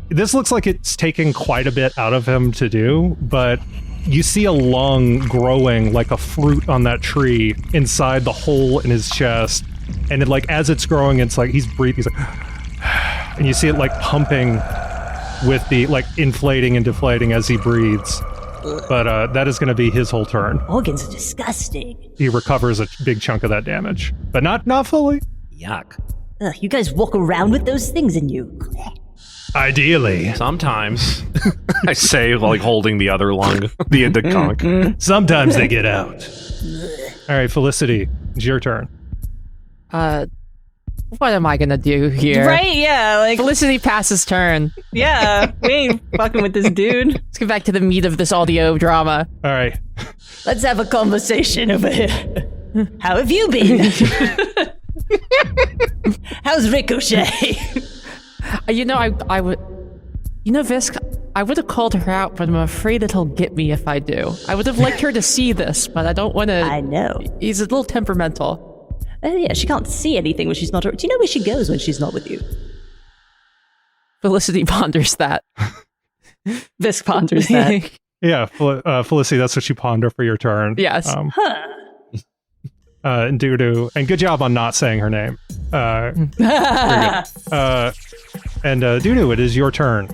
this looks like it's taking quite a bit out of him to do, but you see a lung growing like a fruit on that tree inside the hole in his chest. And as it's growing, it's like he's breathing. He's like, and you see it like pumping with the inflating and deflating as he breathes. But that is going to be his whole turn. Organs are disgusting. He recovers a big chunk of that damage, but not fully. Yuck. Ugh, you guys walk around with those things in you. Ideally. Sometimes. I say, holding the other lung, the Conk. Sometimes they get out. All right, Felicity, it's your turn. What am I gonna do here? Right? Yeah. Felicity passes turn. Yeah. We ain't fucking with this dude. Let's get back to the meat of this audio drama. All right. Let's have a conversation over here. How have you been? How's Ricochet? I would... Visk, I would have called her out, but I'm afraid that he'll get me if I do. I would have liked her to see this, but I don't want to... I know. He's a little temperamental. Yeah, she can't see anything when she's not... Do you know where she goes when she's not with you? Felicity ponders that. Visk ponders that. Yeah, Felicity, that's what you ponder for your turn. Yes. And Doodoo, and good job on not saying her name. And Doodoo, it is your turn.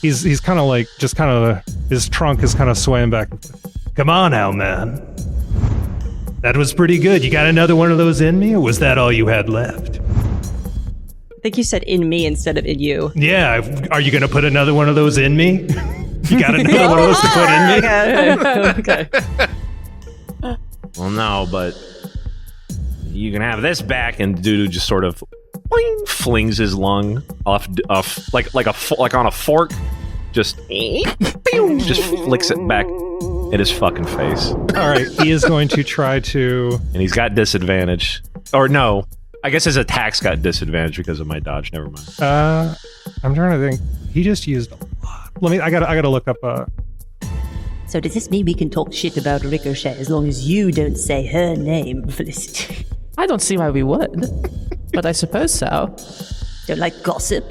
He's kind of his trunk is kind of swaying back. Come on now, man. That was pretty good. You got another one of those in me, or was that all you had left? I think you said in me instead of in you. Yeah, are you going to put another one of those in me? You got another one of those to put in me? Okay. Well, no, but you can have this back. And Doodoo just sort of boing, flings his lung off like on a fork. Just flicks it back at his fucking face. All right, he is going to try to... And he's got disadvantage. Or no, I guess his attack's got disadvantage because of my dodge. Never mind. I'm trying to think. He just used a lot. I gotta look up... So does this mean we can talk shit about Ricochet as long as you don't say her name, Felicity? I don't see why we would, but I suppose so. Don't like gossip?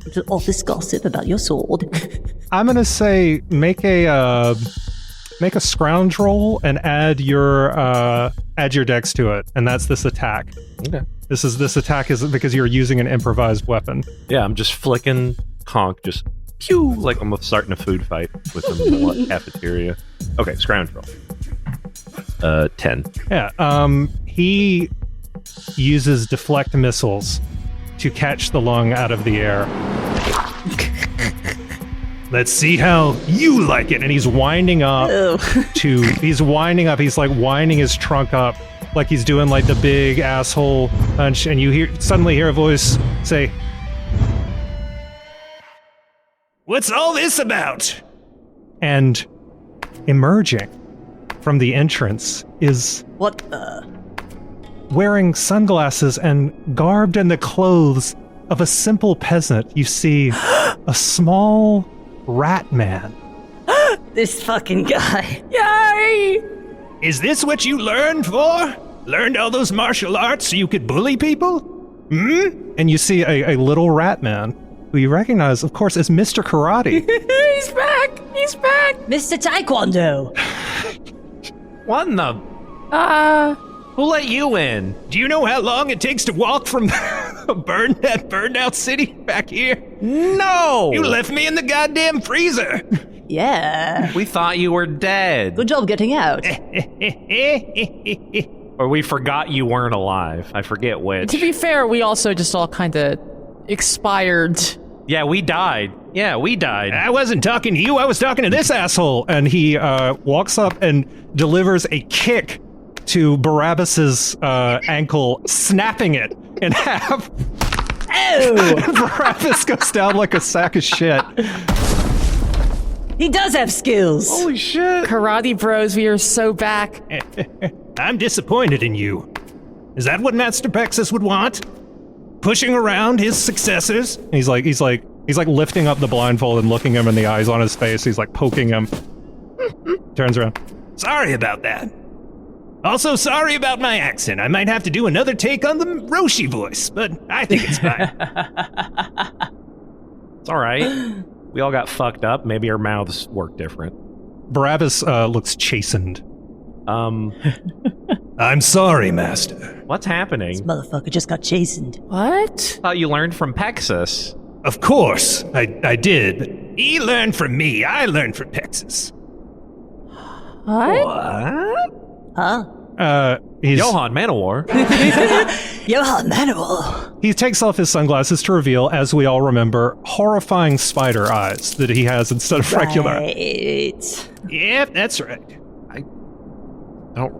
Little office gossip about your sword. I'm gonna say make a scrounge roll and add your dex to it, and that's this attack. Okay. This attack is because you're using an improvised weapon. Yeah, I'm just flicking conch, just pew, like I'm starting a food fight with him in the cafeteria. Okay, scrounge roll. 10. Yeah. He uses deflect missiles to catch the lung out of the air. Let's see how you like it. And he's winding up he's like winding his trunk up like he's doing like the big asshole punch, and you suddenly hear a voice say, What's all this about? and emerging from the entrance is What the? wearing sunglasses and garbed in the clothes of a simple peasant. You see a small rat man. This fucking guy. Yay! Is this what you learned for? Learned all those martial arts so you could bully people? Hmm? And you see a little rat man who you recognize, of course, as Mr. Karate. He's back! He's back! Mr. Taekwondo. What in the... Who let you in? Do you know how long it takes to walk from that burned out city back here? No! You left me in the goddamn freezer. Yeah. We thought you were dead. Good job getting out. Or we forgot you weren't alive. I forget which. To be fair, we also just all kind of expired. Yeah, we died. I wasn't talking to you, I was talking to this asshole. And he walks up and delivers a kick to Barabbas's ankle, snapping it in half. Oh! Barabbas goes down like a sack of shit. He does have skills. Holy shit. Karate bros, we are so back. I'm disappointed in you. Is that what Master Pexus would want? Pushing around his successors? He's like lifting up the blindfold and looking him in the eyes on his face. He's like poking him. Turns around. Sorry about that. Also, sorry about my accent. I might have to do another take on the Roshi voice, but I think it's fine. It's all right. We all got fucked up. Maybe our mouths work different. Barabbas looks chastened. I'm sorry, Master. What's happening? This motherfucker just got chastened. What? Thought you learned from Pexus. Of course, I did, but he learned from me. I learned from Pexus. What? What? Huh? He's Johann Manowar. Johann Manuel. He takes off his sunglasses to reveal, as we all remember, horrifying spider eyes that he has instead of regular. Right. Yep, that's right.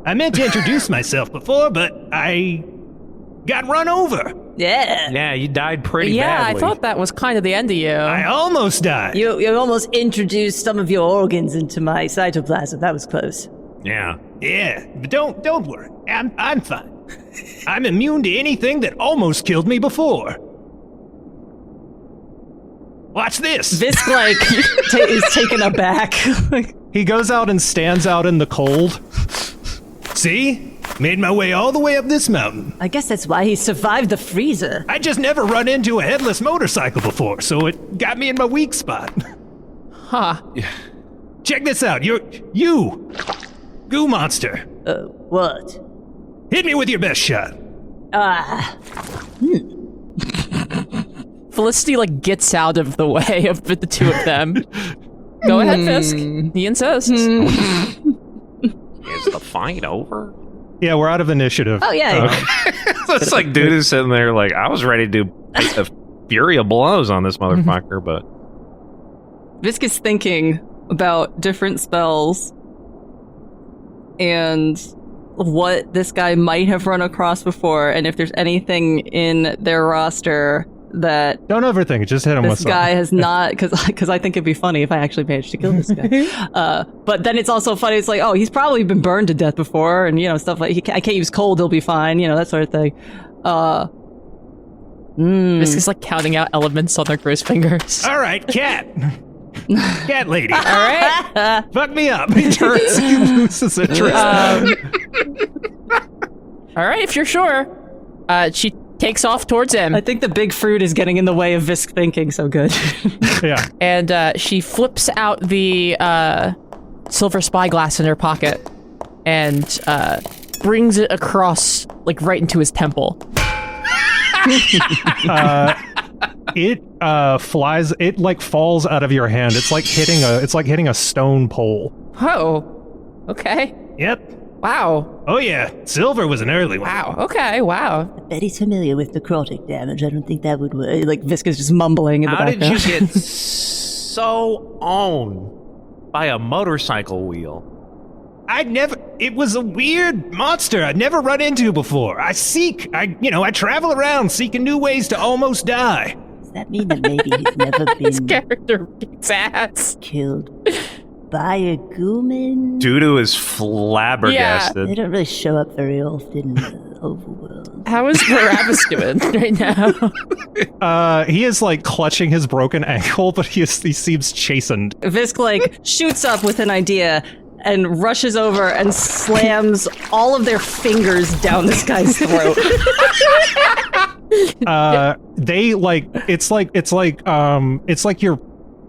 I meant to introduce myself before, but I got run over. Yeah. Yeah, you died pretty Yeah, badly. I thought that was kind of the end of you. I almost died. You almost introduced some of your organs into my cytoplasm. That was close. Yeah. Yeah, but don't worry. I'm fine. I'm immune to anything that almost killed me before. Watch this. Visk, like, is taken aback. He goes out and stands out in the cold. See? Made my way all the way up this mountain. I guess that's why he survived the freezer. I just never run into a headless motorcycle before, so it got me in my weak spot. Huh. Check this out. You, Goo Monster. What? Hit me with your best shot. Felicity, like, gets out of the way of the two of them. Go ahead, Visk. He insists. Is the fight over? Yeah, we're out of initiative. Oh, yeah. It's like dude is sitting there like, I was ready to do a fury of blows on this motherfucker, but... Visk is thinking about different spells. and what this guy might have run across before, and if there's anything in their roster that Don't overthink it. Just hit him with this guy has not, because I think it'd be funny if I actually managed to kill this guy. But then it's also funny. It's like, oh, he's probably been burned to death before, and stuff like I can't use cold. He'll be fine. That sort of thing. This is like counting out elements on their gross fingers. All right, cat. Cat lady. All right. Fuck me up. He turns, he loses interest. All right, if you're sure. She takes off towards him. I think the big fruit is getting in the way of Visk thinking so good. Yeah. And she flips out the silver spyglass in her pocket and brings it across, like, right into his temple. It flies. It like falls out of your hand. It's like hitting a stone pole. Oh, okay. Yep. Wow. Oh yeah, silver was an early one. Wow. Okay. Wow. I bet he's familiar with necrotic damage. I don't think that would work. Like Visk is just mumbling in the How did background. you get so owned by a motorcycle wheel? It was a weird monster I'd never run into before. I travel around seeking new ways to almost die. Does that mean that maybe he's never This been character kicks ass. killed by a Gooman? Doodoo is flabbergasted. They don't really show up very often in the overworld. How is Barabbas doing right now? He is like clutching his broken ankle, but he seems chastened. Visk like shoots up with an idea and rushes over and slams all of their fingers down this guy's throat.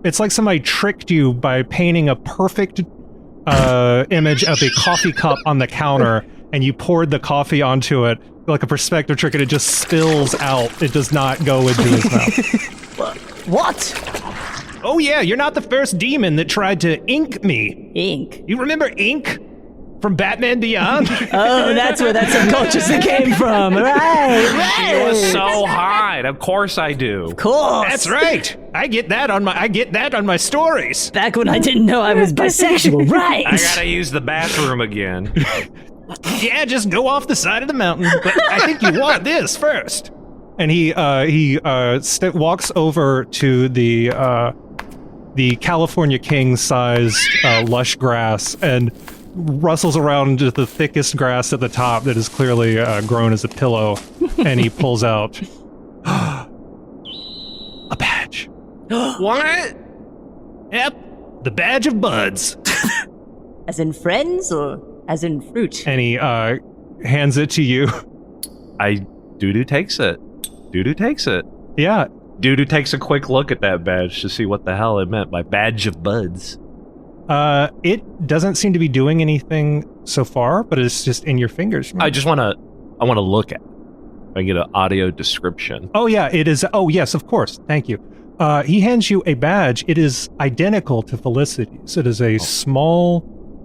It's like somebody tricked you by painting a perfect image of a coffee cup on the counter, and you poured the coffee onto it like a perspective trick, and it just spills out. It does not go into his mouth. What? Oh yeah, you're not the first demon that tried to ink me. Ink. You remember Ink from Batman Beyond? Oh, that's where that subconsciously came from. Right. She was so hot. Of course I do. Of course. That's right. I get that on my stories. Back when I didn't know I was bisexual. Right. I gotta use the bathroom again. Yeah, just go off the side of the mountain. But I think you want this first. And he walks over to the California king-sized lush grass and rustles around to the thickest grass at the top that is clearly grown as a pillow, and he pulls out a badge. What? Yep, the badge of buds. As in friends or as in fruit? And he hands it to you. Doodoo takes it. Doodoo takes it. Yeah. Doodoo takes a quick look at that badge to see what the hell it meant by badge of buds. It doesn't seem to be doing anything so far, but it's just in your fingers. I want to look at it. I get an audio description. Oh yeah, it is. Oh yes, of course. Thank you. He hands you a badge. It is identical to Felicity's. It is a small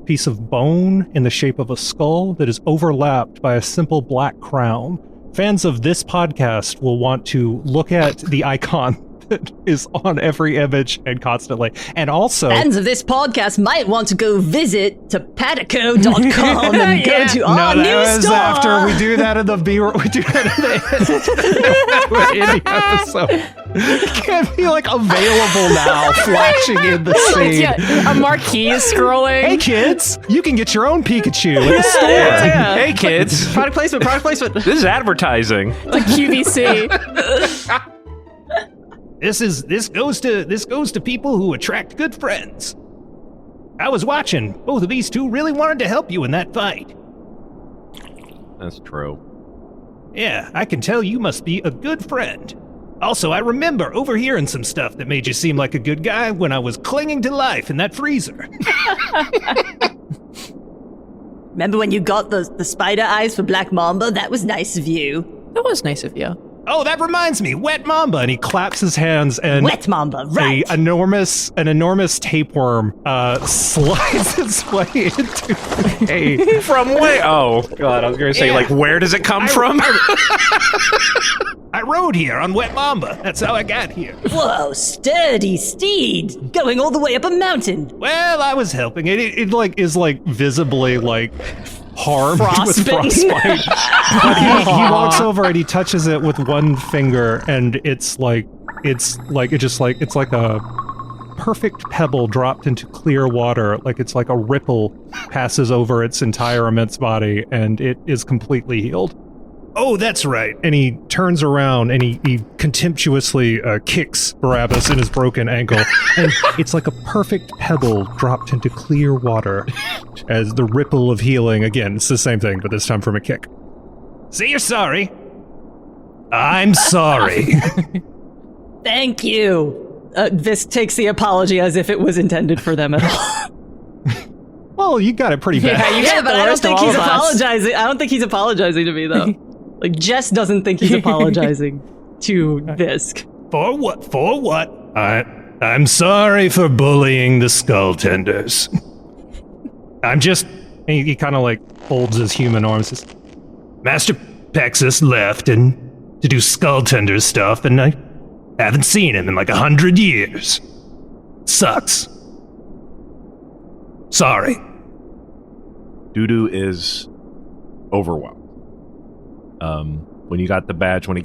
piece of bone in the shape of a skull that is overlapped by a simple black crown. Fans of this podcast will want to look at the icon that is on every image and constantly. And also, Fans of this podcast might want to go visit to patico.com and go to no, our that new was store. after we do that in the we do that in the episode. It can't be like available now, flashing in the scene. Yeah, a marquee is scrolling. Hey kids, you can get your own Pikachu at the store. Yeah. Hey kids, Product placement. this is advertising. It's like QVC. This goes to people who attract good friends. I was watching. Both of these two really wanted to help you in that fight. That's true. Yeah, I can tell you must be a good friend. Also, I remember overhearing some stuff that made you seem like a good guy when I was clinging to life in that freezer. Remember when you got the spider eyes for Black Mamba? That was nice of you. That was nice of you. Oh, that reminds me, Wet Mamba. And he claps his hands, and Wet Mamba, right. an enormous tapeworm slides its way into a. From where? Oh god, I was gonna say, like, where does it come from? I rode here on Wet Mamba. That's how I got here. Whoa, sturdy steed, going all the way up a mountain. Well, I was helping. It like is like visibly like harmed with Frostbitten. frostbite. But he walks over and he touches it with one finger, and it's like a perfect pebble dropped into clear water. Like it's like a ripple passes over its entire immense body, and it is completely healed. Oh, that's right. And he turns around and he contemptuously kicks Barabbas in his broken ankle. And it's like a perfect pebble dropped into clear water as the ripple of healing. Again, it's the same thing, but this time from a kick. Say you're sorry. I'm sorry. Thank you. Visk takes the apology as if it was intended for them at all. Well, you got it pretty bad. Yeah, but I don't worst of think all he's of us. apologizing. I don't think he's apologizing to me, though. Like, Jess doesn't think he's apologizing to Visk. For what? For what? I'm sorry for bullying the skull tenders. I'm just... And he kind of like holds his human arms. Says, Master Pexus left and to do skull tender stuff, and I haven't seen him in like 100 years. Sucks. Sorry. Doodoo is overwhelmed. When he got the badge, and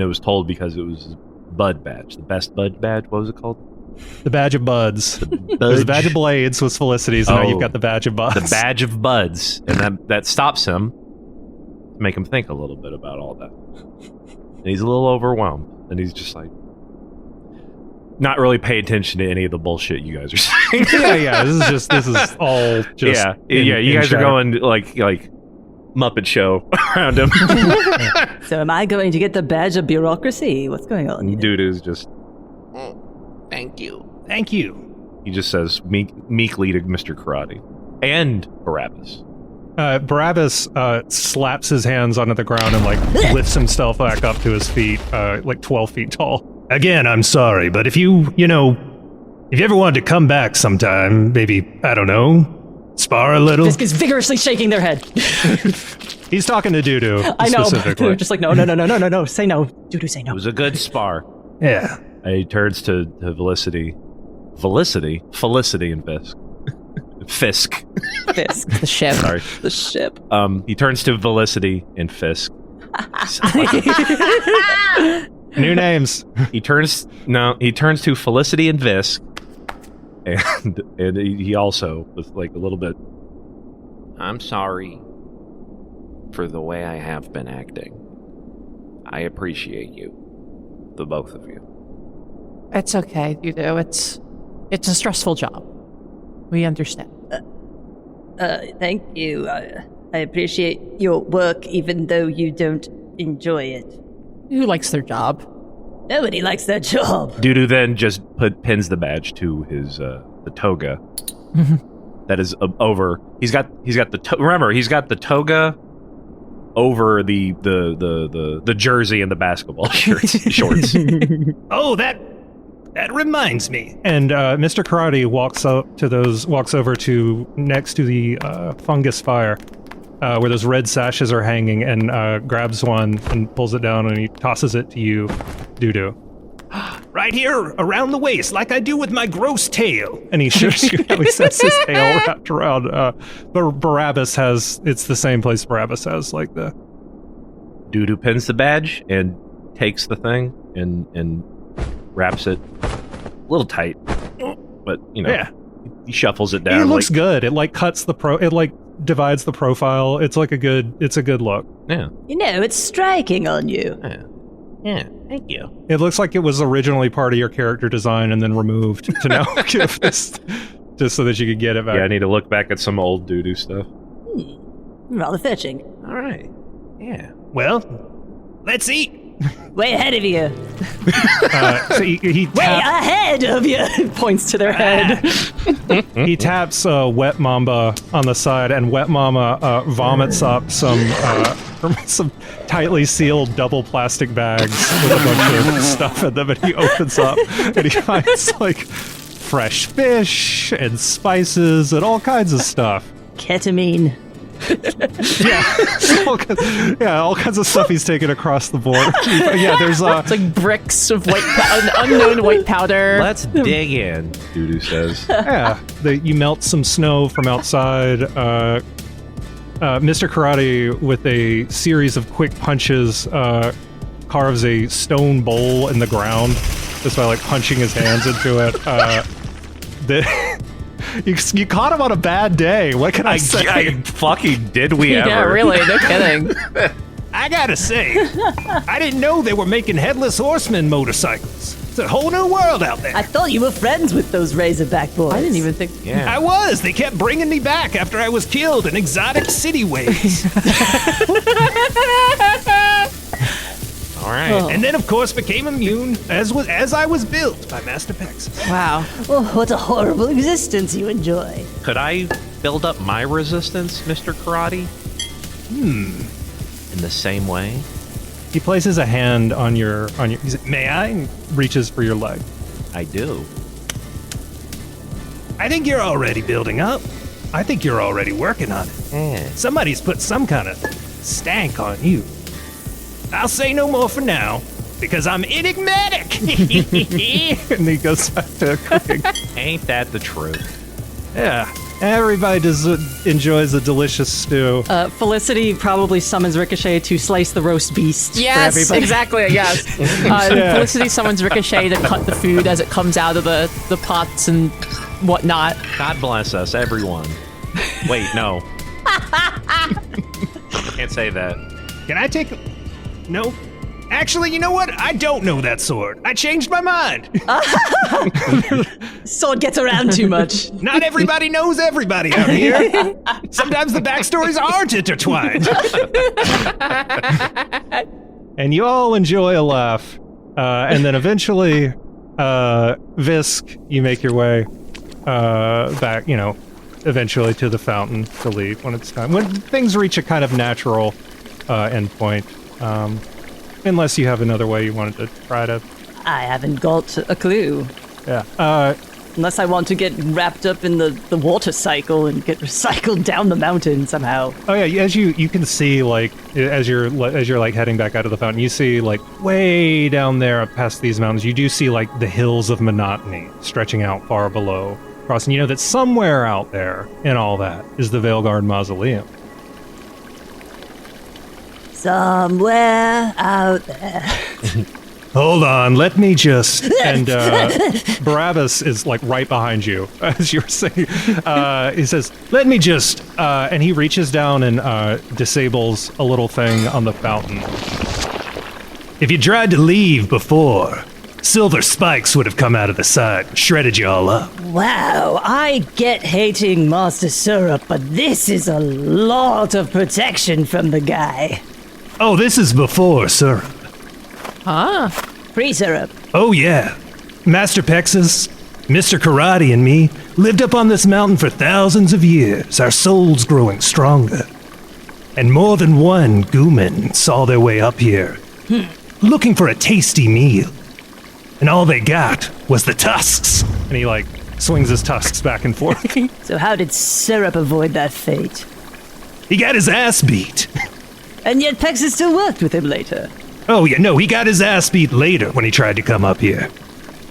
it was told because it was Bud badge, the best Bud badge. What was it called? the badge of buds. There's the badge of blades was Felicity's, and now you've got the badge of buds. The badge of buds, and that stops him, make him think a little bit about all that. And he's a little overwhelmed, and he's just like, not really pay attention to any of the bullshit you guys are saying. yeah. This is all just you guys are going like Muppet Show around him. So am I going to get the badge of bureaucracy? What's going on here? Doodoo's just, Thank you. Thank you. he just says meekly to Mr. Karate and Barabbas. Barabbas slaps his hands onto the ground and like lifts himself back up to his feet, like 12 feet tall. Again, I'm sorry, but if you ever wanted to come back sometime, maybe, I don't know, spar a little. Visk is vigorously shaking their head. He's talking to Doodoo I know, but specifically. they're just like, no, say no. Doodoo, say It no. was a good spar. Yeah. And he turns to Felicity and Visk. Fisk. Visk, The ship. Sorry. the ship. He turns to Felicity and Fisk. New names. He turns to Felicity and Visk, and he also was like a little bit. I'm sorry for the way I have been acting. I appreciate you, the both of you. It's okay, Doodoo. It's a stressful job. We understand. Thank you. I appreciate your work, even though you don't enjoy it. Who likes their job? Nobody likes that job. Doodoo then just pins the badge to his the toga. That is over. He's got the remember he's got the toga over the jersey and the basketball shorts. Oh, that reminds me. And Mr. Karate walks over to next to the fungus fire, where those red sashes are hanging, and grabs one and pulls it down, and he tosses it to you, Doodoo. Right here, around the waist, like I do with my gross tail. And he shows you how he sets his tail wrapped around. But Barabbas it's the same place Barabbas has, like the... Doodoo pins the badge and takes the thing and wraps it a little tight, but Yeah. he shuffles it down. It looks good. It like cuts it like divides the profile. It's like a good look. Yeah. It's striking on you. Yeah. Thank you. It looks like it was originally part of your character design and then removed to now give this, just so that you could get it back. Yeah, I need to look back at some old Doodoo stuff. Rather fetching. All right. Yeah. Well, let's eat. Way ahead of you. So he Way ahead of you. Points to their head. He taps Wet Mamba on the side, and Wet Mama vomits up some tightly sealed double plastic bags with a bunch of stuff in them, and he opens up, and he finds like fresh fish and spices and all kinds of stuff. Ketamine. All kinds of stuff he's taken across the board. Yeah, there's It's like bricks of unknown white powder. Let's dig in, Doodoo says. you melt some snow from outside. Mr. Karate, with a series of quick punches, carves a stone bowl in the ground just by like punching his hands into it. You caught him on a bad day. What can I say? Fucking did we ever? Yeah, really, no kidding. I gotta say, I didn't know they were making headless horseman motorcycles. It's a whole new world out there. I thought you were friends with those Razorback boys. I didn't even think. Yeah. I was. They kept bringing me back after I was killed in exotic city ways. All right. And then, of course, became immune, as I was built by Master Pexus. Wow. Oh, what a horrible existence you enjoy. Could I build up my resistance, Mr. Karate? In the same way? He places a hand on your. He says, "May I?" And reaches for your leg. I do. I think you're already building up. I think you're already working on it. Somebody's put some kind of stank on you. I'll say no more for now, because I'm enigmatic. And he goes back to cooking. Ain't that the truth? Yeah. Everybody enjoys a delicious stew. Felicity probably summons Ricochet to slice the roast beast for Yes, everybody. exactly. Yes. Felicity summons Ricochet to cut the food as it comes out of the pots and whatnot. God bless us, everyone. Wait, no. Can't say that. Can I take... No. Actually, you know what? I don't know that sword. I changed my mind. Sword gets around too much. Not everybody knows everybody out here. Sometimes the backstories aren't intertwined. And you all enjoy a laugh. And then eventually, Visk, you make your way back, eventually to the fountain to leave when it's time. When things reach a kind of natural endpoint. Unless you have another way you wanted to try to... I haven't got a clue. Yeah. Unless I want to get wrapped up in the water cycle and get recycled down the mountain somehow. Oh yeah, as you can see, like as you're like heading back out of the fountain, you see like way down there past these mountains, you do see like the hills of monotony stretching out far below. And you know that somewhere out there in all that is the Veilguard Mausoleum. Somewhere out there. Hold on, let me just... And Barabbas is like right behind you, as you were saying. He says, "Let me just," and he reaches down and disables a little thing on the fountain. If you tried to leave before, silver spikes would have come out of the side and shredded you all up. Wow, I get hating Master Syrup, but this is a lot of protection from the guy. Oh, this is before syrup. Pre-syrup. Oh, yeah. Master Pexus, Mr. Karate, and me lived up on this mountain for thousands of years, our souls growing stronger. And more than one Gooman saw their way up here, looking for a tasty meal. And all they got was the tusks. And he like swings his tusks back and forth. So how did Syrup avoid that fate? He got his ass beat. And yet Pexus still worked with him later. Oh, yeah, no, he got his ass beat later when he tried to come up here.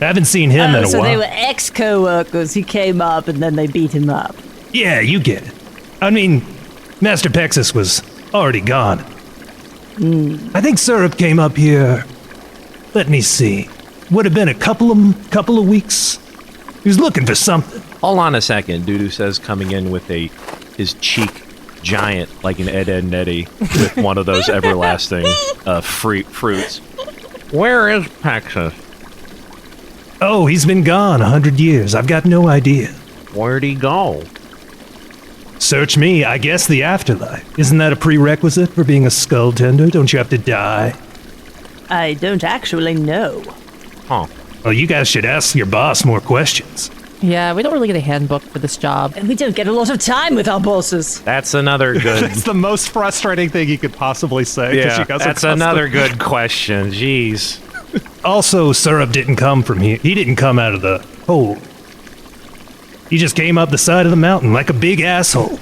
I haven't seen him in a so while. they were ex-co-workers. He came up and then they beat him up. Yeah, you get it. I mean, Master Pexus was already gone. I think Syrup came up here, let me see, would have been a couple of weeks. He was looking for something. Hold on a second, Doodoo says, coming in with his cheek giant like an Ed, and Eddie with one of those everlasting fruits. Where is Pexus? Oh, he's been gone 100 years. I've got no idea. Where'd he go? Search me, I guess the afterlife. Isn't that a prerequisite for being a skull tender? Don't you have to die? I don't actually know. Huh. Well, you guys should ask your boss more questions. Yeah, we don't really get a handbook for this job. And we don't get a lot of time with our bosses. That's another good... It's the most frustrating thing you could possibly say. 'Cause yeah, you guys are that's custom. another good question. Jeez. Also, Syrup didn't come from here. He didn't come out of the hole. He just came up the side of the mountain like a big asshole.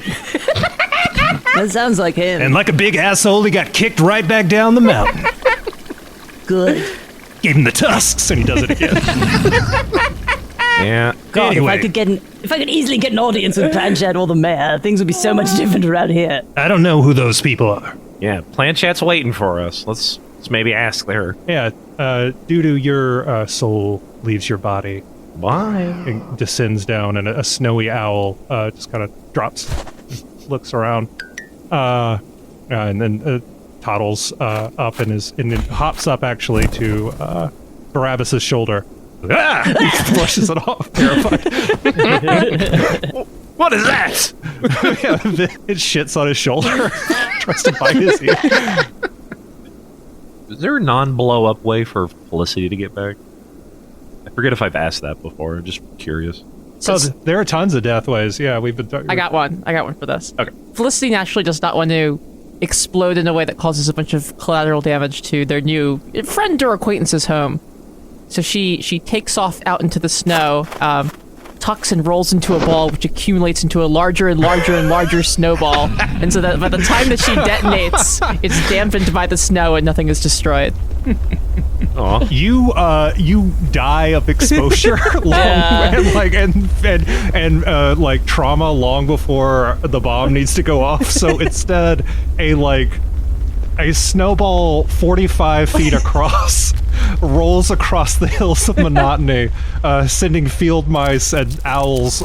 That sounds like him. And like a big asshole, he got kicked right back down the mountain. Good. Gave him the tusks, and he does it again. Yeah. God, Anyway. if I could easily get an audience with Planchet or the mayor, things would be so much different around here. I don't know who those people are. Yeah. Planchet's waiting for us. Let's maybe ask her. Yeah, Doodoo, your soul leaves your body Why? and descends down, and a snowy owl just kind of drops, looks around, and then toddles up and hops up actually to Barabbas's shoulder. Ah! He flushes it off, terrified. What is that? It shits on his shoulder, tries to bite his ear. Is there a non-blow up way for Felicity to get back? I forget if I've asked that before. I'm just curious. So there are tons of death ways. Yeah, we've been talking. I got one for this. Okay. Felicity naturally does not want to explode in a way that causes a bunch of collateral damage to their new friend or acquaintance's home. So she takes off out into the snow, tucks and rolls into a ball, which accumulates into a larger and larger and larger snowball. And so that by the time that she detonates, it's dampened by the snow and nothing is destroyed. Aw. You die of exposure and like trauma long before the bomb needs to go off. So instead, a snowball 45 feet across rolls across the hills of monotony, sending field mice and owls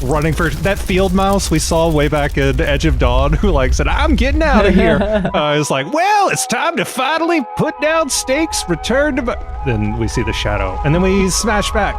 running for that field mouse we saw way back in Edge of Dawn, who said, "I'm getting out of here." It's like, well, it's time to finally put down stakes, return to. Then we see the shadow, and then we smash back.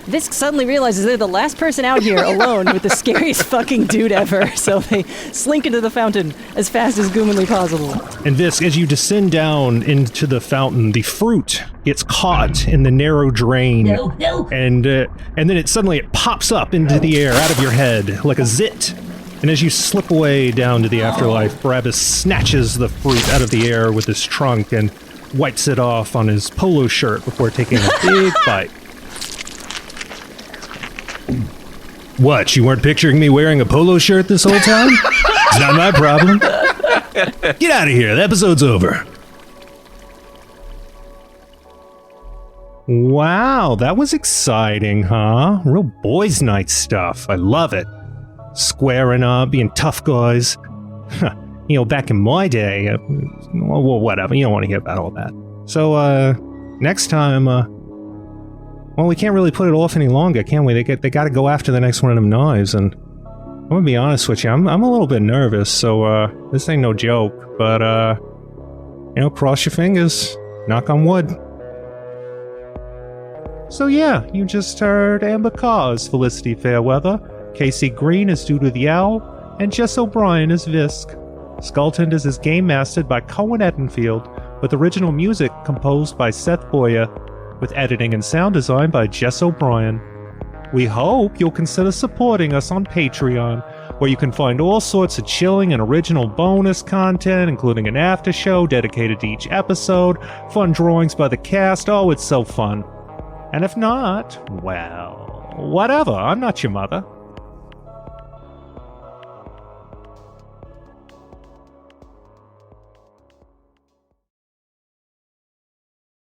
Visk suddenly realizes they're the last person out here alone with the scariest fucking dude ever, so they slink into the fountain as fast as humanly possible. And Visk, as you descend down into the fountain, the fruit gets caught in the narrow drain. No. And then it suddenly pops up into the air out of your head like a zit. And as you slip away down to the afterlife, Barabbas snatches the fruit out of the air with his trunk and wipes it off on his polo shirt before taking a big bite. What, you weren't picturing me wearing a polo shirt this whole time? It's not my problem. Get out of here, the episode's over. Wow, that was exciting, huh? Real boys' night stuff. I love it. Squaring up, being tough guys. Back in my day, well, whatever. You don't want to hear about all that. So, next time, well, we can't really put it off any longer, can we? They got to go after the next one of them knives, and I'm gonna be honest with you, I'm a little bit nervous. So this ain't no joke, but cross your fingers, knock on wood. So yeah, you just heard Amber Carr as Felicity Fairweather, Casey Green as Doodoo the Owl, and Jess O'Brien as Visk. Skulltenders is game mastered by Cohen Edenfield, with original music composed by Seth Boyer, with editing and sound design by Jess O'Brien. We hope you'll consider supporting us on Patreon, where you can find all sorts of chilling and original bonus content, including an after show dedicated to each episode, fun drawings by the cast. Oh, it's so fun. And if not, well, whatever, I'm not your mother.